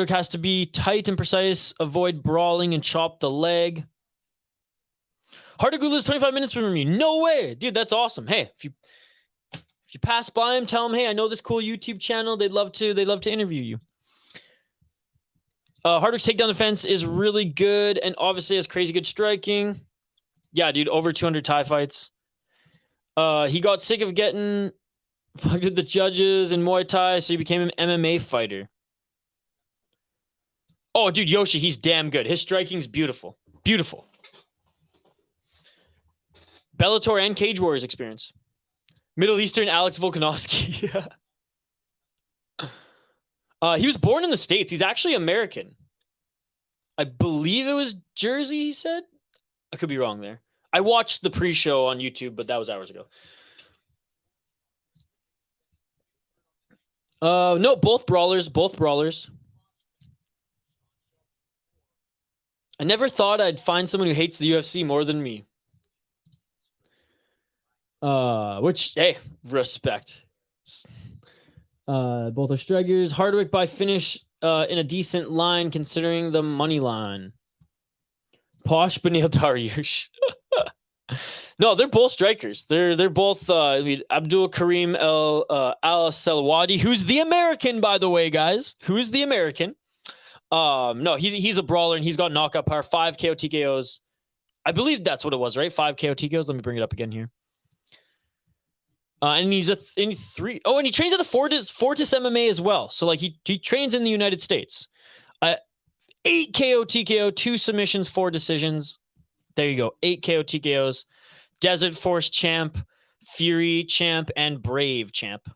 S1: has to be tight and precise, avoid brawling, and chop the leg. Hardwick will lose 25 minutes from me. No way. Dude, that's awesome. Hey, if you pass by him, tell him, hey, I know this cool YouTube channel. They'd love to interview you. Hardwick's takedown defense is really good and obviously has crazy good striking. Yeah, dude, over 200 Thai fights. He got sick of getting fucked with the judges in Muay Thai, so he became an MMA fighter. Oh, dude, Yoshi, he's damn good. His striking's beautiful. Beautiful. Bellator and Cage Warriors experience. Middle Eastern Alex Volkanovski. He was born in the States. He's actually American. I believe it was Jersey, he said. I could be wrong there. I watched the pre-show on YouTube, but that was hours ago. No, both brawlers. I never thought I'd find someone who hates the UFC more than me. Which, hey, respect. Both are strikers. Hardwick by finish in a decent line considering the money line. Posh Benil Dariush. No, they're both strikers. They're both Abdul-Kareem Al-Selwady, who's the American, by the way, guys. Who is the American? No, he's a brawler and he's got knockout power. 5 KO TKOs. I believe that's what it was, right? 5 KO TKOs. Let me bring it up again here. And he's in 3. Oh, and he trains at the Fortis MMA as well. So like he trains in the United States. 8 KO TKO, 2 submissions, 4 decisions. There you go. 8 KO TKOs. Desert Force champ, Fury champ, and Brave champ.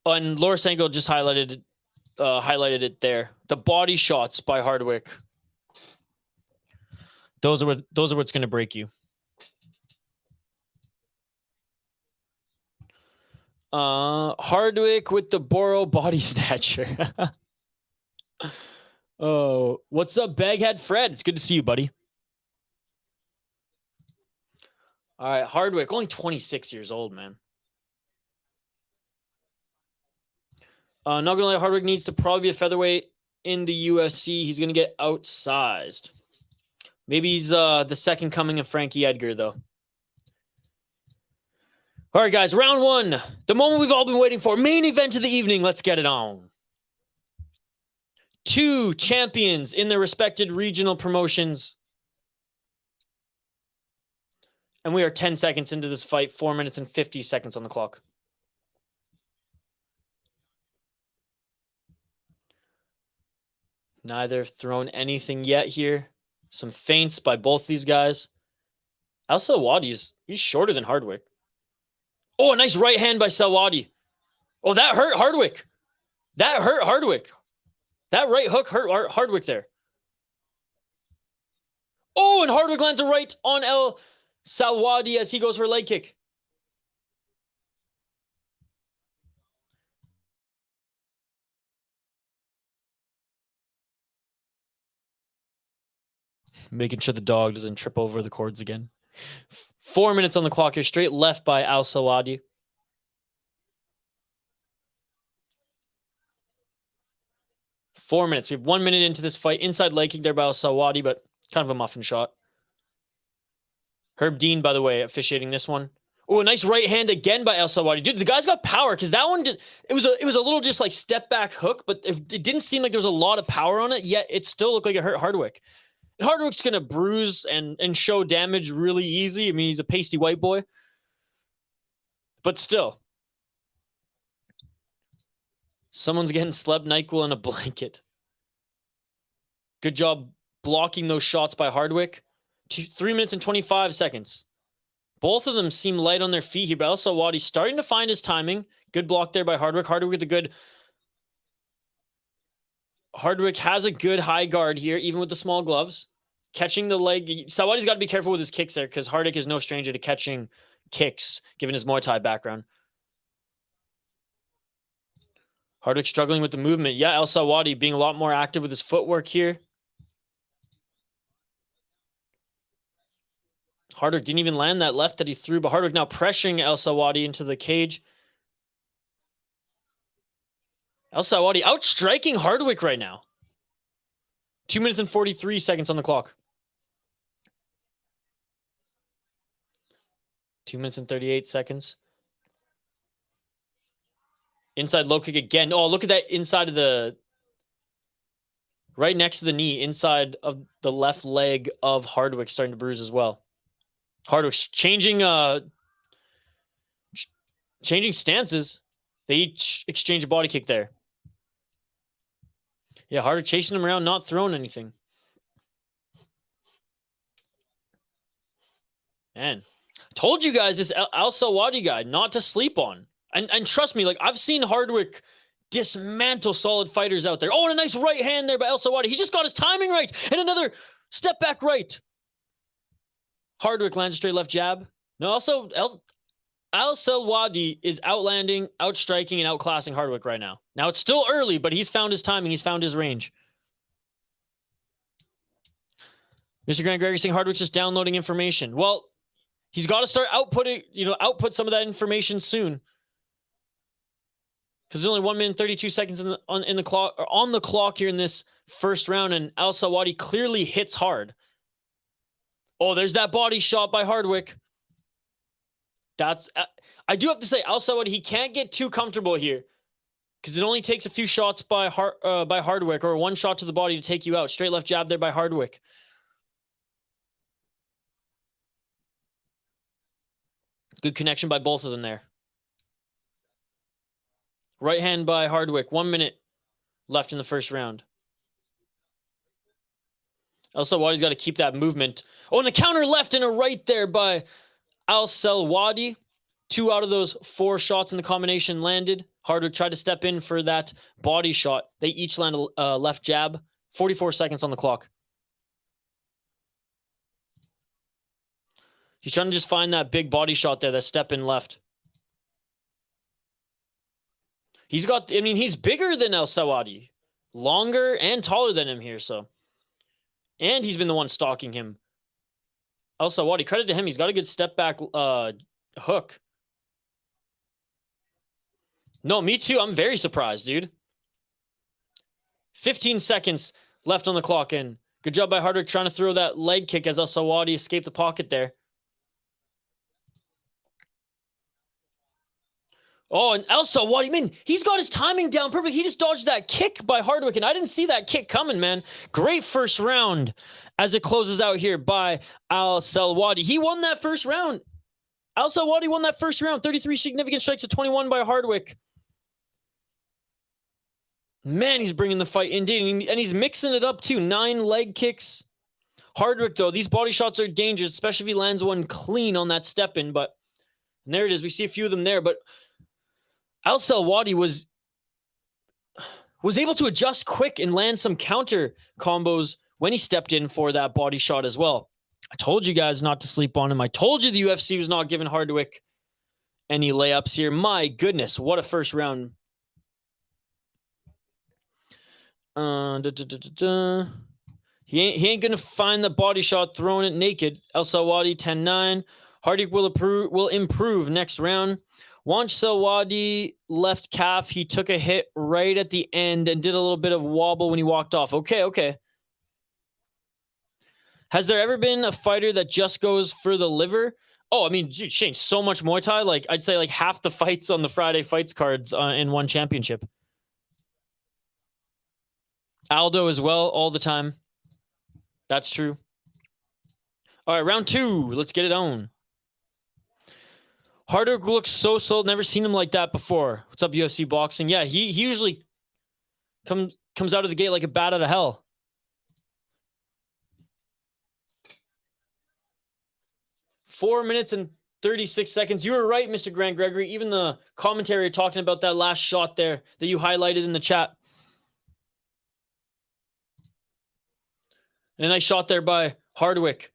S1: Oh, and Lorisenko just highlighted it there. The body shots by Hardwick. Those are what's going to break you. Hardwick with the Boro body snatcher. Oh, what's up, Baghead Fred? It's good to see you, buddy. All right, Hardwick, only 26 years old, man. Not gonna lie, Hardwick needs to probably be a featherweight in the UFC. He's gonna get outsized. Maybe he's the second coming of Frankie Edgar, though. All right, guys, round 1. The moment we've all been waiting for. Main event of the evening. Let's get it on. 2 champions in their respected regional promotions. And we are 10 seconds into this fight. 4 minutes and 50 seconds on the clock. Neither thrown anything yet here. Some feints by both these guys. Al-Selwady, he's shorter than Hardwick. Oh, a nice right hand by Selwady. Oh, that hurt Hardwick. That hurt Hardwick. That right hook hurt Hardwick there. Oh, and Hardwick lands a right on Al-Selwady as he goes for a leg kick. Making sure the dog doesn't trip over the cords again. 4 minutes on the clock here. Straight left by Al-Selwady. 4 minutes. We have 1 minute into this fight. Inside leg kick there by Al-Selwady, but kind of a muffin shot. Herb Dean, by the way, officiating this one. Oh, a nice right hand again by Al-Selwady. Dude, the guy's got power because that one it was a little just like step back hook, but it didn't seem like there was a lot of power on it, yet it still looked like it hurt Hardwick. And Hardwick's gonna bruise and show damage really easy. I mean, he's a pasty white boy. But still. Someone's getting slept NyQuil in a blanket. Good job blocking those shots by Hardwick. 3 minutes and 25 seconds. Both of them seem light on their feet here, but Al-Selwady's starting to find his timing. Good block there by Hardwick. Hardwick with a good... Hardwick has a good high guard here, even with the small gloves. Catching the leg. Selwady's got to be careful with his kicks there, because Hardwick is no stranger to catching kicks, given his Muay Thai background. Hardwick struggling with the movement. Yeah, Al-Selwady being a lot more active with his footwork here. Hardwick didn't even land that left that he threw, but Hardwick now pressuring Al-Selwady into the cage. Al-Selwady outstriking Hardwick right now. 2 minutes and 43 seconds on the clock. 2 minutes and 38 seconds. Inside low kick again. Oh, look at that inside of the... Right next to the knee, inside of the left leg of Hardwick, starting to bruise as well. Hardwick's changing stances. They each exchange a body kick there. Yeah, Hardwick chasing him around, not throwing anything. Man, told you guys this Al-Selwady guy not to sleep on. And trust me, like, I've seen Hardwick dismantle solid fighters out there. Oh, and a nice right hand there by Al-Selwady. He's just got his timing right. And another step back right. Hardwick lands a straight left jab. No, also, Al-Selwady is outlanding, outstriking, and outclassing Hardwick right now. Now, it's still early, but he's found his timing. He's found his range. Mr. Grant Gregory saying Hardwick's just downloading information. Well, he's got to start outputting, output some of that information soon. Because there's only 1 minute 32 seconds on the clock here in this first round, and Al-Selwady clearly hits hard. Oh, there's that body shot by Hardwick. That's I do have to say, Al-Selwady, he can't get too comfortable here, because it only takes a few shots by Hardwick, or one shot to the body to take you out. Straight left jab there by Hardwick. Good connection by both of them there. Right hand by Hardwick. 1 minute left in the first round. Al-Selwady's got to keep that movement. Oh, and the counter left and a right there by Al-Selwady. 2 out of those 4 shots in the combination landed. Hardwick tried to step in for that body shot. They each land a left jab. 44 seconds on the clock. He's trying to just find that big body shot there, that step in left. He's got, he's bigger than Al-Selwady. Longer and taller than him here, so. And he's been the one stalking him. Al-Selwady, credit to him. He's got a good step back hook. No, me too. I'm very surprised, dude. 15 seconds left on the clock, and good job by Hardwick trying to throw that leg kick as Al-Selwady escaped the pocket there. Oh, and Al-Selwady, he's got his timing down perfect. He just dodged that kick by Hardwick, and I didn't see that kick coming, man. Great first round as it closes out here by Al-Selwady. He won that first round. Al-Selwady won that first round. 33 significant strikes to 21 by Hardwick. Man, he's bringing the fight indeed, and he's mixing it up too. 9 leg kicks. Hardwick, though, these body shots are dangerous, especially if he lands one clean on that step in, but and there it is. We see a few of them there, but Al-Selwady was able to adjust quick and land some counter combos when he stepped in for that body shot as well. I told you guys not to sleep on him. I told you the UFC was not giving Hardwick any layups here. My goodness, what a first round. He ain't going to find the body shot throwing it naked. Al-Selwady 10-9. Hardwick will improve next round. Al-Selwady left calf. He took a hit right at the end and did a little bit of wobble when he walked off. Okay. Has there ever been a fighter that just goes for the liver? Oh, dude, Shane, so much Muay Thai. Like, I'd say like half the fights on the Friday fights cards in one championship. Aldo as well, all the time. That's true. All right, round 2. Let's get it on. Hardwick looks so sold. Never seen him like that before. What's up, UFC Boxing? Yeah, he usually comes out of the gate like a bat out of hell. Four minutes and 36 seconds. You were right, Mr. Grant Gregory. Even the commentary talking about that last shot there that you highlighted in the chat. And a nice shot there by Hardwick.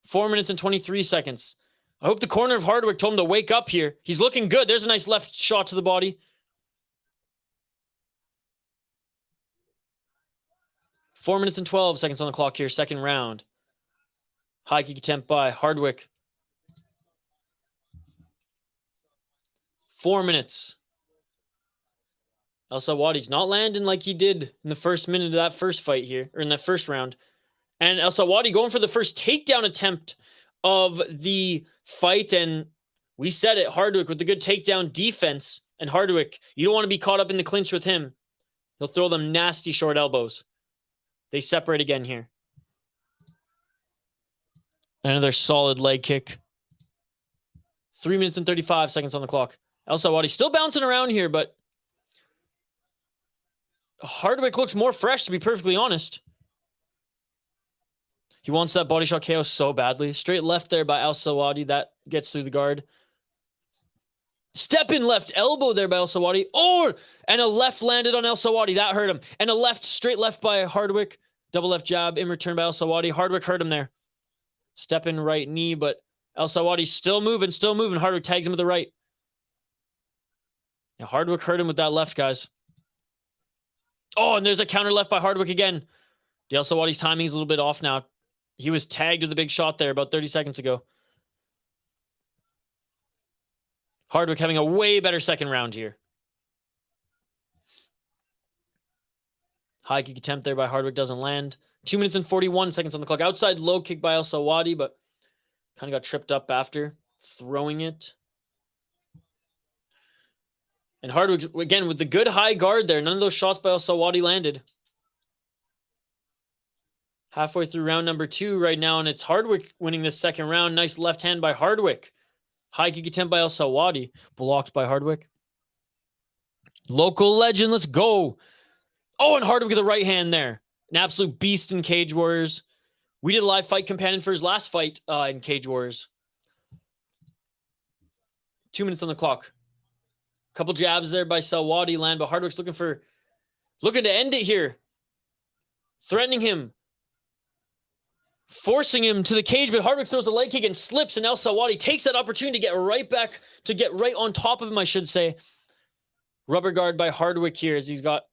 S1: 4 minutes and 23 seconds. I hope the corner of Hardwick told him to wake up here. He's looking good. There's a nice left shot to the body. 4 minutes and 12 seconds on the clock here. Second round. High kick attempt by Hardwick. 4 minutes. Al-Selwady's not landing like he did in the first minute of that first fight here, or in that first round. And Al-Selwady going for the first takedown attempt of the fight, and we said it, Hardwick with the good takedown defense And Hardwick, you don't want to be caught up in the clinch with him. He'll throw them nasty short elbows. They separate again here. Another solid leg kick. 3 minutes and 35 seconds on the clock. Al-Selwady still bouncing around here, but Hardwick looks more fresh, to be perfectly honest. He wants that body shot KO so badly. Straight left there by Al-Selwady. That gets through the guard. Step in left elbow there by Al-Selwady. Oh, and a left landed on Al-Selwady. That hurt him. And a left, straight left by Hardwick. Double left jab in return by Al-Selwady. Hardwick hurt him there. Step in right knee, but Al-Selwady's still moving, still moving. Hardwick tags him with the right. Yeah, Hardwick hurt him with that left, guys. Oh, and there's a counter left by Hardwick again. Al-Selwady's timing is a little bit off now. He was tagged with a big shot there about 30 seconds ago. Hardwick having a way better second round here. High kick attempt there by Hardwick doesn't land. 2 minutes and 41 seconds on the clock. Outside low kick by Al-Selwady, but kind of got tripped up after throwing it. And Hardwick, again, with the good high guard there. None of those shots by Al-Selwady landed. Halfway through round number 2 right now, and it's Hardwick winning this second round. Nice left hand by Hardwick. High kick attempt by Al-Selwady. Blocked by Hardwick. Local legend, let's go. Oh, and Hardwick with the right hand there. An absolute beast in Cage Warriors. We did a live fight companion for his last fight in Cage Warriors. 2 minutes on the clock. Couple jabs there by Selwady land, but Hardwick's looking to end it here. Threatening him. Forcing him to the cage, but Hardwick throws a leg kick and slips, and Al-Selwady takes that opportunity to get right on top of him, I should say. Rubber guard by Hardwick here as he's got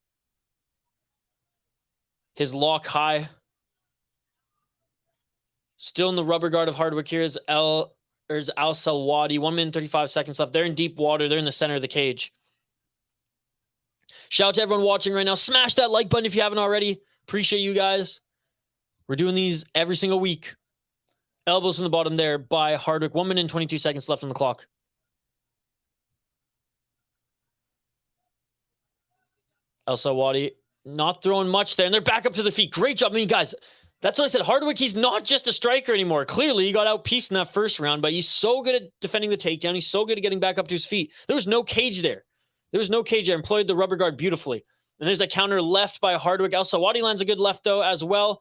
S1: his lock high. Still in the rubber guard of Hardwick here is Al-Selwady. 1 minute and 35 seconds left. They're in deep water. They're in the center of the cage. Shout out to everyone watching right now. Smash that like button if you haven't already. Appreciate you guys. We're doing these every single week. Elbows from the bottom there by Hardwick. 1 minute and 22 seconds left on the clock. Al-Selwady not throwing much there, and they're back up to the feet. Great job. I mean, guys, that's what I said. Hardwick, he's not just a striker anymore. Clearly, he got outpieced in that first round, but he's so good at defending the takedown. He's so good at getting back up to his feet. There was no cage there. Employed the rubber guard beautifully. And there's a counter left by Hardwick. Al-Selwady lands a good left, though, as well.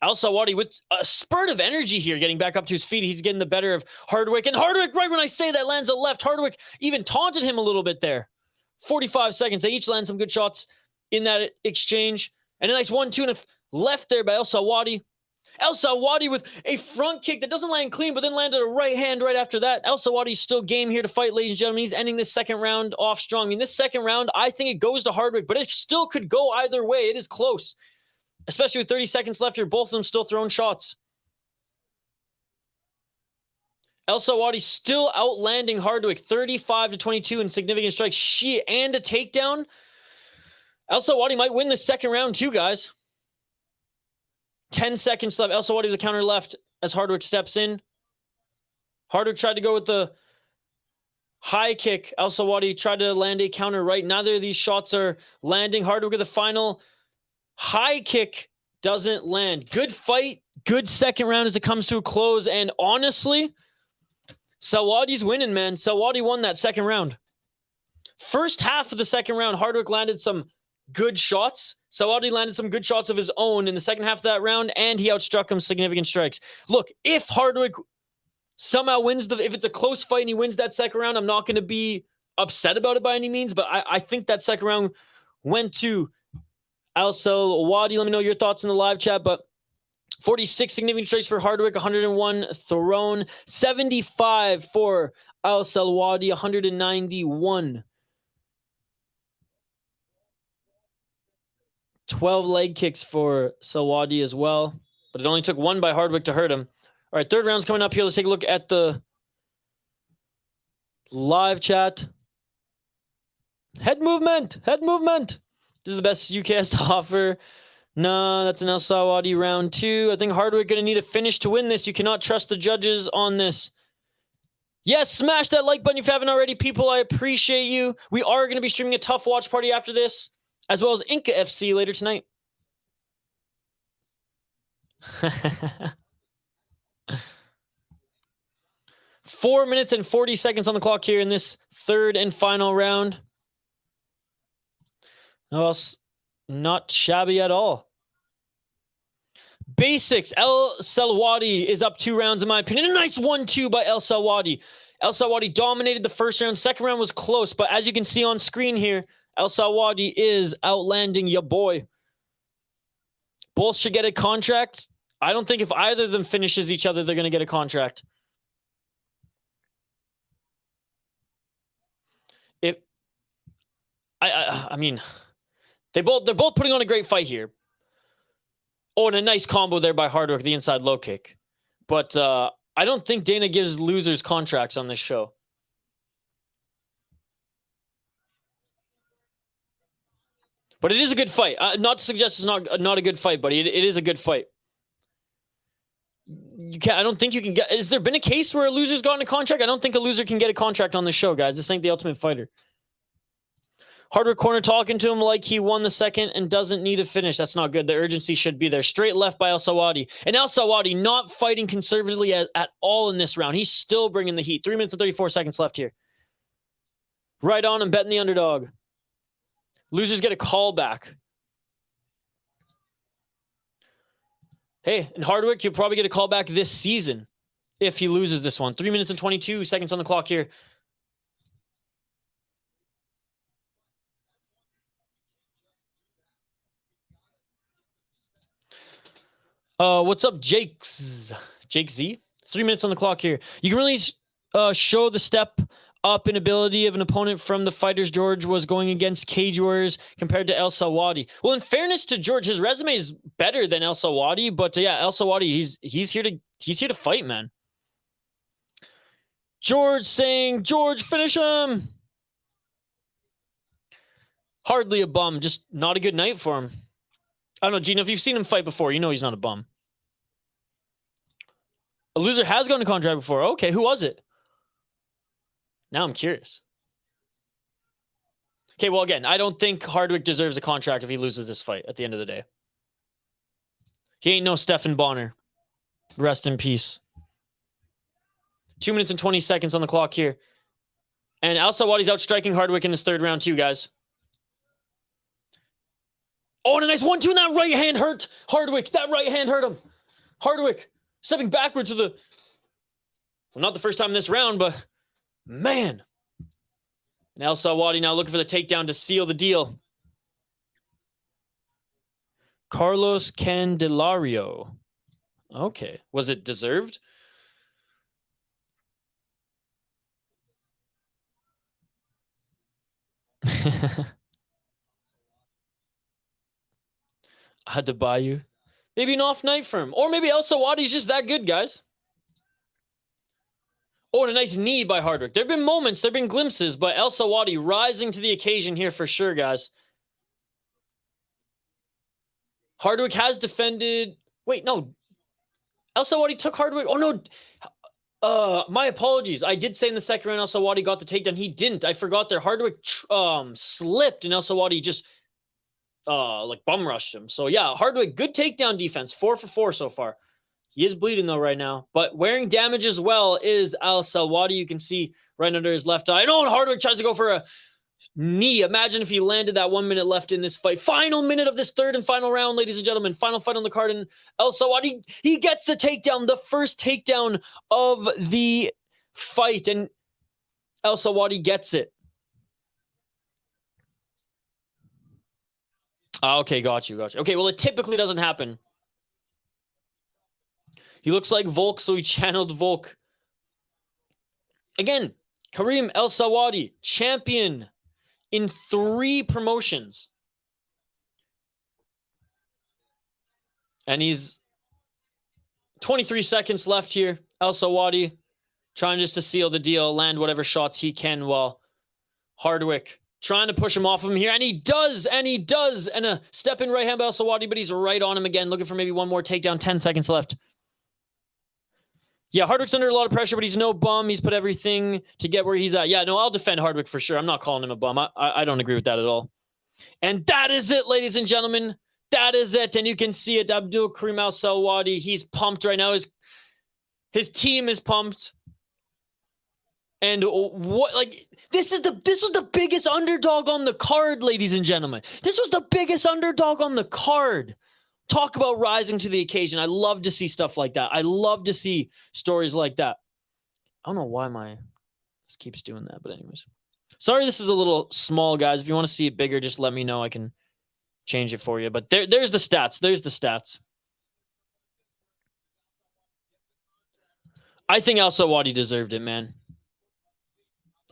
S1: Al-Selwady with a spurt of energy here, getting back up to his feet. He's getting the better of Hardwick. And Hardwick, right when I say that, lands a left. Hardwick even taunted him a little bit there. 45 seconds. They each land some good shots in that exchange. And a nice 1-2 and a left there by Al-Selwady. Al-Selwady with a front kick that doesn't land clean, but then landed a right hand right after that. Al-Selwady's still game here to fight, ladies and gentlemen. He's ending this second round off strong. I mean, this second round, I think it goes to Hardwick, but it still could go either way. It is close. Especially with 30 seconds left here, both of them still throwing shots. Al-Selwady still outlanding Hardwick, 35-22 in significant strikes. And a takedown. Al-Selwady might win the second round too, guys. 10 seconds left. Al-Selwady with the counter left as Hardwick steps in. Hardwick tried to go with the high kick. Al-Selwady tried to land a counter right. Neither of these shots are landing. Hardwick with the final high kick doesn't land. Good fight. Good second round as it comes to a close. And honestly, Selwady's winning, man. Selwady won that second round. First half of the second round, Hardwick landed some good shots. Selwady landed some good shots of his own in the second half of that round, and he outstruck him significant strikes. Look, if Hardwick somehow wins if it's a close fight and he wins that second round, I'm not going to be upset about it by any means, but I think that second round went to Al-Selwady. Let me know your thoughts in the live chat, but 46 significant strikes for Hardwick, 101 thrown, 75 for Al-Selwady, 191. 12 leg kicks for Selwady as well, but it only took one by Hardwick to hurt him. All right, third round's coming up here. Let's take a look at the live chat. Head movement. This is the best UK has to offer. No, that's an Al-Selwady round 2. I think Hardwick going to need a finish to win this. You cannot trust the judges on this. Yes, smash that like button if you haven't already, people. I appreciate you. We are going to be streaming a tough watch party after this, as well as Inca FC later tonight. 4 minutes and 40 seconds on the clock here in this third and final round. No else, not shabby at all. Basics, Al-Selwady is up 2 rounds in my opinion. A nice 1-2 by Al-Selwady. Al-Selwady dominated the first round. Second round was close, but as you can see on screen here, Al-Selwady is outlanding ya boy. Both should get a contract. I don't think if either of them finishes each other, they're going to get a contract. I mean, they're both putting on a great fight here. Oh, and a nice combo there by Hardwick, the inside low kick. But I don't think Dana gives losers contracts on this show. But it is a good fight. Not to suggest it's not a good fight, but it is a good fight. I don't think you can get... Has there been a case where a loser's gotten a contract? I don't think a loser can get a contract on this show, guys. This ain't the Ultimate Fighter. Hardwick corner talking to him like he won the second and doesn't need a finish. That's not good. The urgency should be there. Straight left by Al-Selwady. And Al-Selwady not fighting conservatively at all in this round. He's still bringing the heat. 3 minutes and 34 seconds left here. Right on and betting the underdog. Losers get a call back. Hey, and Hardwick, you'll probably get a call back this season if he loses this one. 3 minutes and 22 seconds on the clock here. What's up, Jake Z? 3 minutes on the clock here. You can really show the step up in ability of an opponent from the fighters George was going against Cage Warriors compared to Al-Selwady. Well, in fairness to George, his resume is better than Al-Selwady, but yeah, Al-Selwady, he's here to fight, man. George saying, George, finish him. Hardly a bum, just not a good night for him. I don't know, Gino, if you've seen him fight before, you know he's not a bum. A loser has gone to contract before. Okay, who was it? Now I'm curious. Okay, well, again, I don't think Hardwick deserves a contract if he loses this fight at the end of the day. He ain't no Stephan Bonner. Rest in peace. 2 minutes and 20 seconds on the clock here. And Al-Selwady's outstriking Hardwick in this third round too, guys. Oh, and a nice 1-2, and that right hand hurt Hardwick. That right hand hurt him. Hardwick stepping backwards with well, not the first time in this round, but man. And Al-Selwady now looking for the takedown to seal the deal. Carlos Candelario. Okay. Was it deserved? I had to buy you. Maybe an off night for him. Or maybe Al-Selwady's just that good, guys. Oh, and a nice knee by Hardwick. There have been moments, there have been glimpses, but Al-Selwady rising to the occasion here for sure, guys. Hardwick has defended... Wait, no. Al-Selwady took Hardwick... Oh, no. My apologies. I did say in the second round Al-Selwady got the takedown. He didn't. I forgot there. Hardwick slipped, and Al-Selwady just... like bum rushed him. So yeah, Hardwick, good takedown defense. 4 for 4 so far. He is bleeding though right now, but wearing damage as well is Al-Selwady. You can see right under his left eye. Oh, and Hardwick tries to go for a knee. Imagine if he landed that 1 minute left in this fight. Final minute of this third and final round, ladies and gentlemen. Final fight on the card, and Al-Selwady, he gets the takedown, the first takedown of the fight, and Al-Selwady gets it. Okay, got you. Okay, well, it typically doesn't happen. He looks like Volk, so he channeled Volk. Again, Kareem Al-Selwady, champion in 3 promotions. And he's 23 seconds left here. Al-Selwady trying just to seal the deal, land whatever shots he can, while Hardwick trying to push him off of him here, and he does, and a step in right hand by Al-Selwady, but he's right on him again, looking for maybe one more takedown. 10 seconds left. Yeah, Hardwick's under a lot of pressure, but he's no bum. He's put everything to get where he's at. Yeah, no, I'll defend Hardwick for sure. I'm not calling him a bum. I don't agree with that at all. And that is it, ladies and gentlemen. That is it. And you can see it. Abdul-Kareem Al-Selwady. He's pumped right now. His team is pumped. And what, like, this was the biggest underdog on the card, ladies and gentlemen. This was the biggest underdog on the card. Talk about rising to the occasion. I love to see stuff like that. I love to see stories like that. I don't know why this keeps doing that, but anyways. Sorry, this is a little small, guys. If you want to see it bigger, just let me know. I can change it for you. But there's the stats. There's the stats. I think Al-Selwady deserved it, man.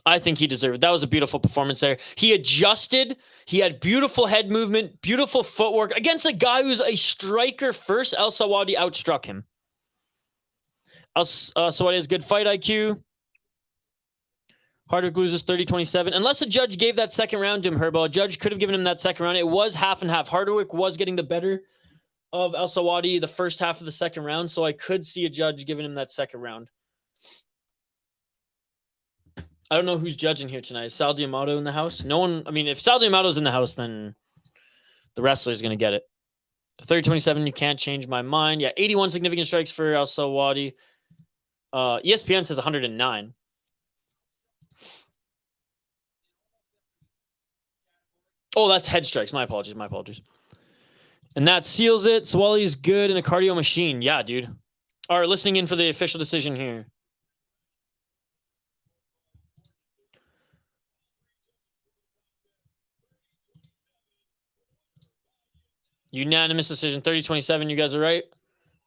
S1: I think he deserved it. That was a beautiful performance there. He adjusted. He had beautiful head movement, beautiful footwork against a guy who's a striker first. Al-Selwady outstruck him. Al-Selwady has good fight IQ. Hardwick loses 30-27. Unless a judge gave that second round to him, Herbo, a judge could have given him that second round. It was half and half. Hardwick was getting the better of Al-Selwady the first half of the second round, so I could see a judge giving him that second round. I don't know who's judging here tonight. Is Sal D'Amato in the house? No one. I mean, if Sal D'Amato's in the house, then the wrestler's going to get it. 30-27, you can't change my mind. Yeah, 81 significant strikes for Al-Selwady. ESPN says 109. Oh, that's head strikes. My apologies. My apologies. And that seals it. Swally's good in a cardio machine. Yeah, dude. All right, listening in for the official decision here. Unanimous decision, 30-27. You guys are right.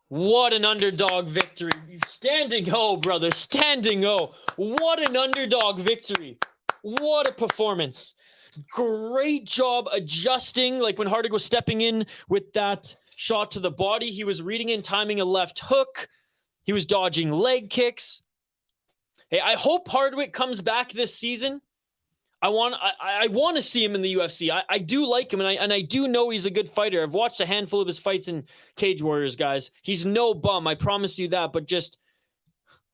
S1: What an underdog victory. Standing O, brother. Standing O. What an underdog victory. What a performance. Great job adjusting. Like when Hardwick was stepping in with that shot to the body, he was reading and timing a left hook. He was dodging leg kicks. Hey, I hope Hardwick comes back this season. I want to see him in the UFC. I do like him, and I do know he's a good fighter. I've watched a handful of his fights in Cage Warriors, guys. He's no bum, I promise you that. But just,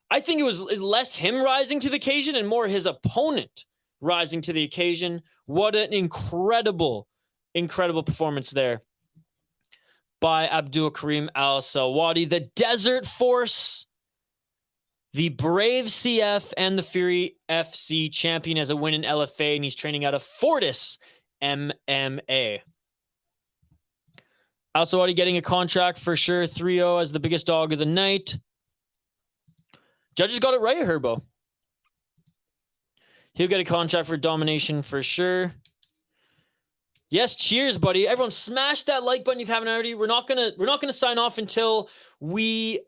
S1: I think it was less him rising to the occasion and more his opponent rising to the occasion. What an incredible, incredible performance there by Abdul-Kareem Al-Selwady. The Desert Force, the Brave CF, and the Fury FC champion has a win in LFA, and he's training out of Fortis MMA. Al-Selwady getting a contract for sure. 3-0 as the biggest dog of the night. Judges got it right, Herbo. He'll get a contract for domination for sure. Yes, cheers, buddy. Everyone, smash that like button if you haven't already. We're not gonna sign off until we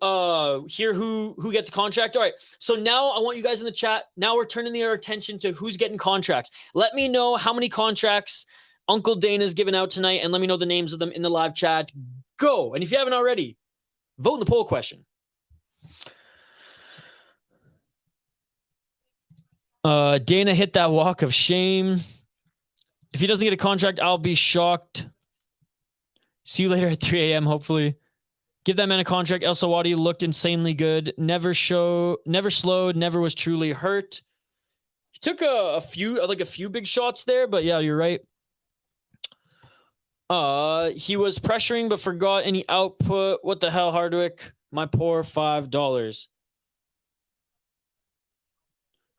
S1: hear who gets a contract. All right. So now I want you guys in the chat. Now we're turning our attention to who's getting contracts. Let me know how many contracts Uncle Dana's giving out tonight, and let me know the names of them in the live chat. Go. And if you haven't already, vote in the poll question. Dana hit that walk of shame. If he doesn't get a contract, I'll be shocked. See you later at 3 a.m., hopefully. Give that man a contract. Al-Selwady looked insanely good. Never slowed, never was truly hurt. He took a few big shots there, but yeah, you're right. He was pressuring but forgot any output. What the hell, Hardwick? My poor $5.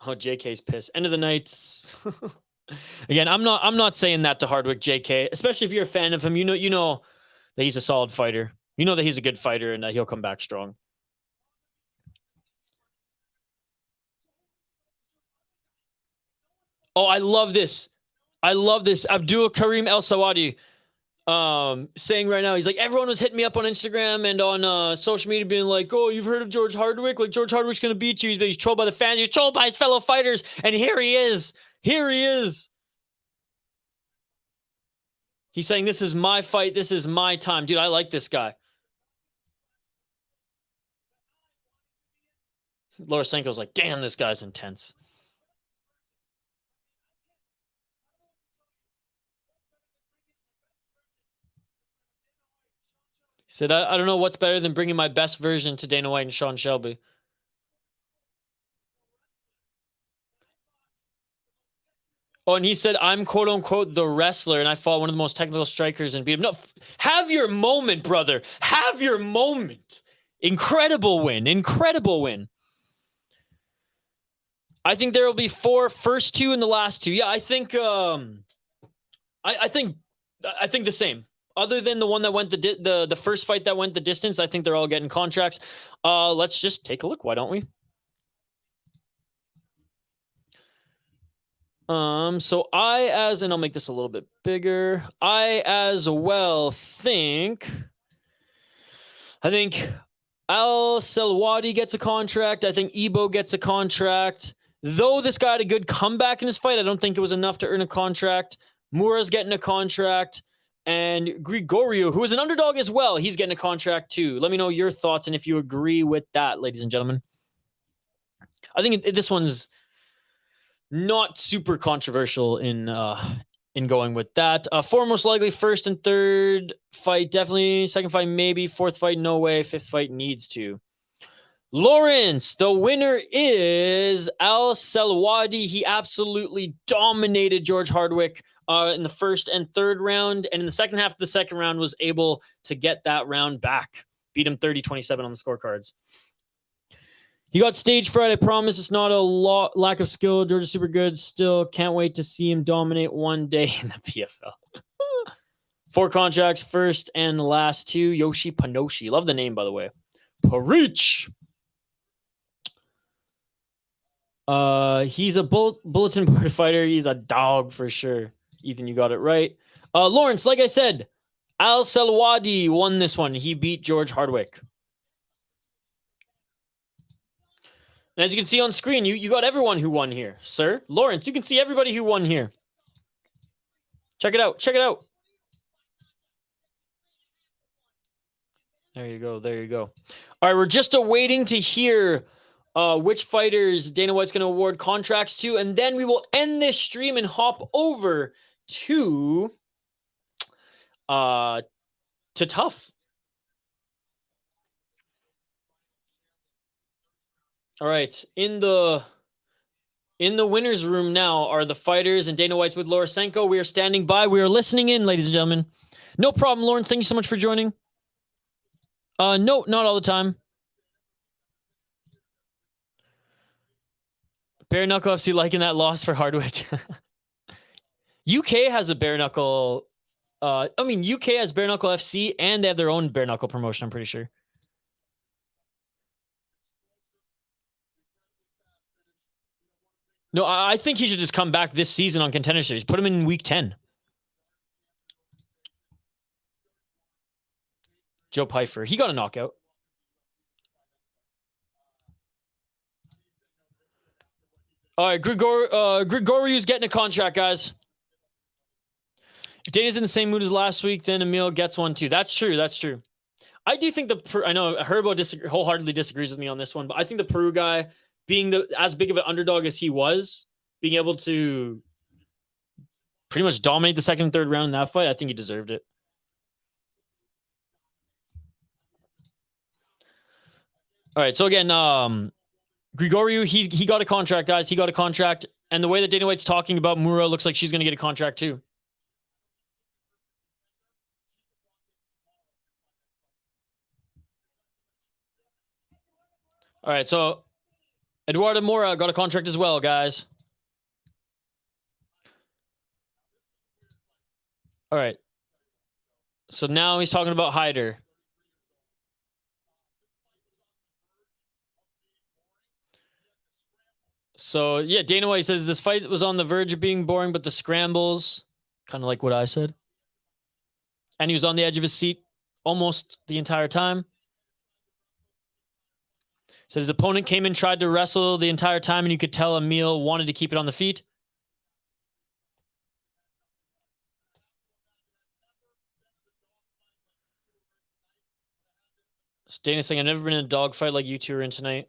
S1: Oh, JK's pissed. End of the night. Again, I'm not saying that to Hardwick, JK, especially if you're a fan of him. You know that he's a solid fighter. You know that he's a good fighter and that he'll come back strong. Oh, I love this. Abdul-Kareem Al-Selwady saying right now, he's like, everyone was hitting me up on Instagram and on social media being like, oh, you've heard of George Hardwick? Like, George Hardwick's going to beat you. He's trolled by the fans. He's trolled by his fellow fighters. And here he is. Here he is. He's saying, this is my fight. This is my time. Dude, I like this guy. Lorosenko's like, damn, this guy's intense. He said, I don't know what's better than bringing my best version to Dana White and Sean Shelby. Oh, and he said, I'm quote unquote the wrestler, and I fought one of the most technical strikers and beat him. No, have your moment, brother. Have your moment. Incredible win. Incredible win. I think there will be 4 first 2 and the last 2. Yeah, I think I think the same. Other than the one that went the first fight that went the distance, I think they're all getting contracts. Let's just take a look. Why don't we? So and I'll make this a little bit bigger. I as well think Al-Selwady gets a contract. I think Ebo gets a contract. Though this guy had a good comeback in his fight, I don't think it was enough to earn a contract. Moura's getting a contract. And Grigoriou, who is an underdog as well, he's getting a contract too. Let me know your thoughts and if you agree with that, ladies and gentlemen. I think this one's not super controversial in going with that. 4 most likely, first and third fight, definitely. Second fight, maybe. Fourth fight, no way. Fifth fight needs to. Lawrence, the winner is Al-Selwady. He absolutely dominated George Hardwick in the first and third round. And in the second half of the second round was able to get that round back. Beat him 30-27 on the scorecards. He got stage fright. I promise it's not a lack of skill. George is super good. Still can't wait to see him dominate one day in the PFL. 4 contracts, first and last 2. Yoshi Panoshi. Love the name, by the way. Parich. He's a bulletin board fighter. He's a dog for sure. Ethan, you got it right. Lawrence, like I said, Al-Selwady won this one. He beat George Hardwick. And as you can see on screen, you got everyone who won here, sir. Lawrence, you can see everybody who won here. Check it out. Check it out. There you go. There you go. All right, we're just awaiting to hear which fighters Dana White's going to award contracts to, and then we will end this stream and hop over to Tough. All right, in the winner's room now are the fighters, and Dana White's with Lorisenko. We are standing by. We are listening in, ladies and gentlemen. No problem, Lawrence. Thank you so much for joining. No, not all the time. Bare Knuckle FC liking that loss for Hardwick. UK has a Bare Knuckle. UK has Bare Knuckle FC, and they have their own Bare Knuckle promotion, I'm pretty sure. No, I think he should just come back this season on Contender Series. Put him in week 10. Joe Pyfer. He got a knockout. All right, Grigoriou's getting a contract, guys. If Dana's in the same mood as last week, then Emil gets one too. That's true. That's true. I do think I know Herbo wholeheartedly disagrees with me on this one, but I think the Peru guy, being as big of an underdog as he was, being able to pretty much dominate the second and third round in that fight, I think he deserved it. All right, so again, Grigoriou, he got a contract, guys. He got a contract. And the way that Dana White's talking about Moura looks like she's going to get a contract too. All right, so Eduarda Moura got a contract as well, guys. All right. So now he's talking about Hyder. So, yeah, Dana White says this fight was on the verge of being boring, but the scrambles, kind of like what I said. And he was on the edge of his seat almost the entire time. Said his opponent came in, tried to wrestle the entire time, and you could tell Emil wanted to keep it on the feet. So Dana's saying, I've never been in a dogfight like you two are in tonight.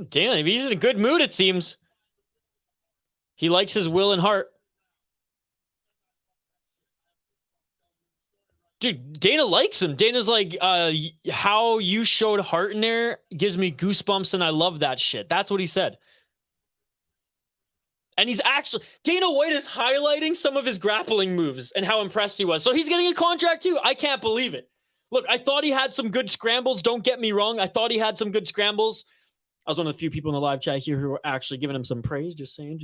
S1: Dana, he's in a good mood, it seems. He likes his will and heart. Dude, Dana likes him. Dana's like, how you showed heart in there gives me goosebumps, and I love that shit. That's what he said. And he's actually, Dana White is highlighting some of his grappling moves and how impressed he was. So he's getting a contract too. I can't believe it. Look, I thought he had some good scrambles. Don't get me wrong. I thought he had some good scrambles. I was one of the few people in the live chat here who were actually giving him some praise. Just saying.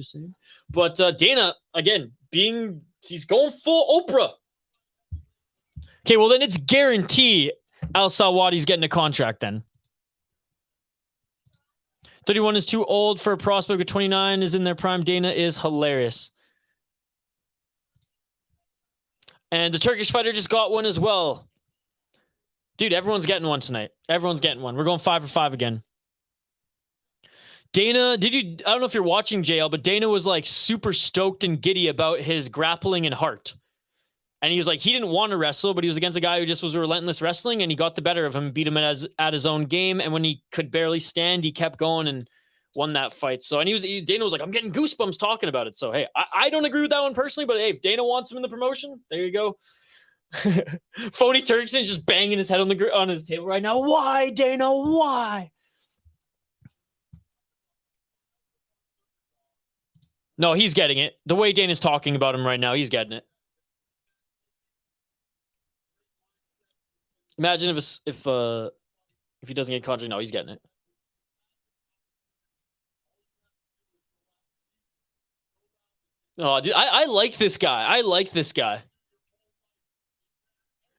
S1: But Dana, again, he's going full Oprah. Okay, well then it's guarantee Al-Selwady's getting a contract then. 31 is too old for a prospect, with 29 is in their prime. Dana is hilarious. And the Turkish fighter just got one as well. Dude, everyone's getting one tonight. Everyone's getting one. We're going 5 for 5 again. Dana, I don't know if you're watching JL, but Dana was like super stoked and giddy about his grappling and heart. And he was like, he didn't want to wrestle, but he was against a guy who just was relentless wrestling, and he got the better of him, beat him at his own game. And when he could barely stand, he kept going and won that fight. So, and Dana was like, I'm getting goosebumps talking about it. So, hey, I don't agree with that one personally, but hey, if Dana wants him in the promotion, there you go. Phony Turkson just banging his head on his table right now. Why, Dana? Why? No, he's getting it. The way Dana's talking about him right now, he's getting it. Imagine if he doesn't get contract. No, he's getting it. Oh, dude, I like this guy. I like this guy.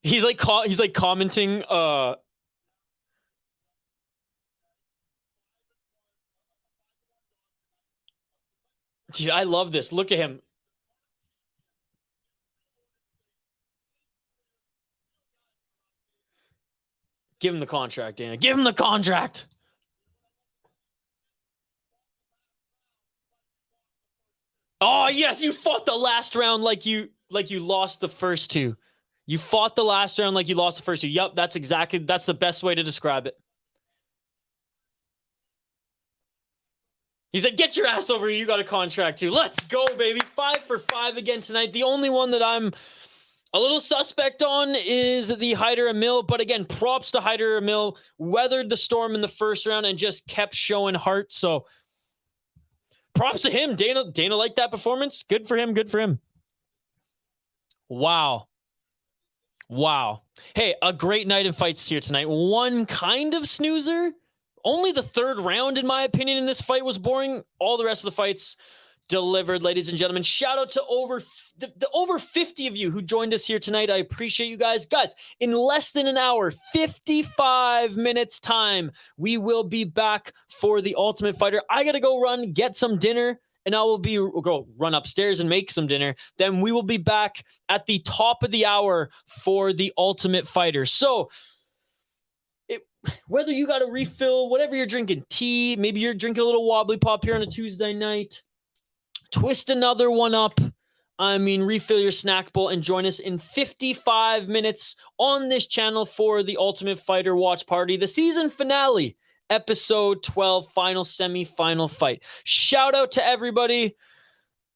S1: He's like commenting. Dude, I love this. Look at him. Give him the contract, Dana. Give him the contract. Oh, yes, you fought the last round like you lost the first two. You fought the last round like you lost the first two. Yep, that's the best way to describe it. He said, get your ass over here. You got a contract too. Let's go, baby. 5 for 5 again tonight. The only one that I'm a little suspect on is the Hyder Emil, but again, props to Hyder Emil. Weathered the storm in the first round and just kept showing heart. So props to him. Dana liked that performance. Good for him. Good for him. Wow. Hey, a great night of fights here tonight. One kind of snoozer. Only the third round, in my opinion, in this fight was boring. All the rest of the fights delivered, ladies and gentlemen. Shout out to the over 50 of you who joined us here tonight. I appreciate you guys. Guys, in less than an hour, 55 minutes time, we will be back for the Ultimate Fighter. I got to go get some dinner, and we'll go run upstairs and make some dinner. Then we will be back at the top of the hour for the Ultimate Fighter. So whether you got a refill, whatever you're drinking, tea, maybe you're drinking a little wobbly pop here on a Tuesday night, twist another one up. Refill your snack bowl and join us in 55 minutes on this channel for the Ultimate Fighter watch party, the season finale, episode 12, final semi-final fight. Shout out to everybody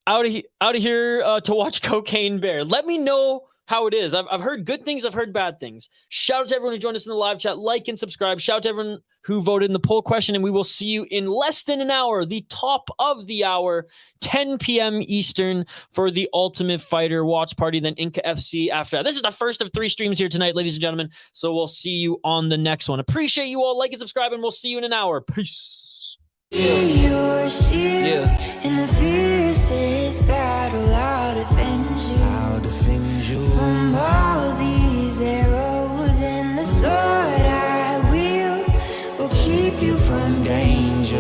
S1: out of here to watch Cocaine Bear. Let me know how it is. I've heard good things. I've heard bad things. Shout out to everyone who joined us in the live chat. Like and subscribe. Shout out to everyone who voted in the poll question. And we will see you in less than an hour, the top of the hour, 10 p.m. Eastern for the Ultimate Fighter watch party. Then Inca FC after that. This is the first of 3 streams here tonight, ladies and gentlemen. So we'll see you on the next one. Appreciate you all. Like and subscribe, and we'll see you in an hour. Peace.
S2: In your shield, in the fiercest battle, I'll defend you from all these arrows, and the sword I wield will keep you from danger.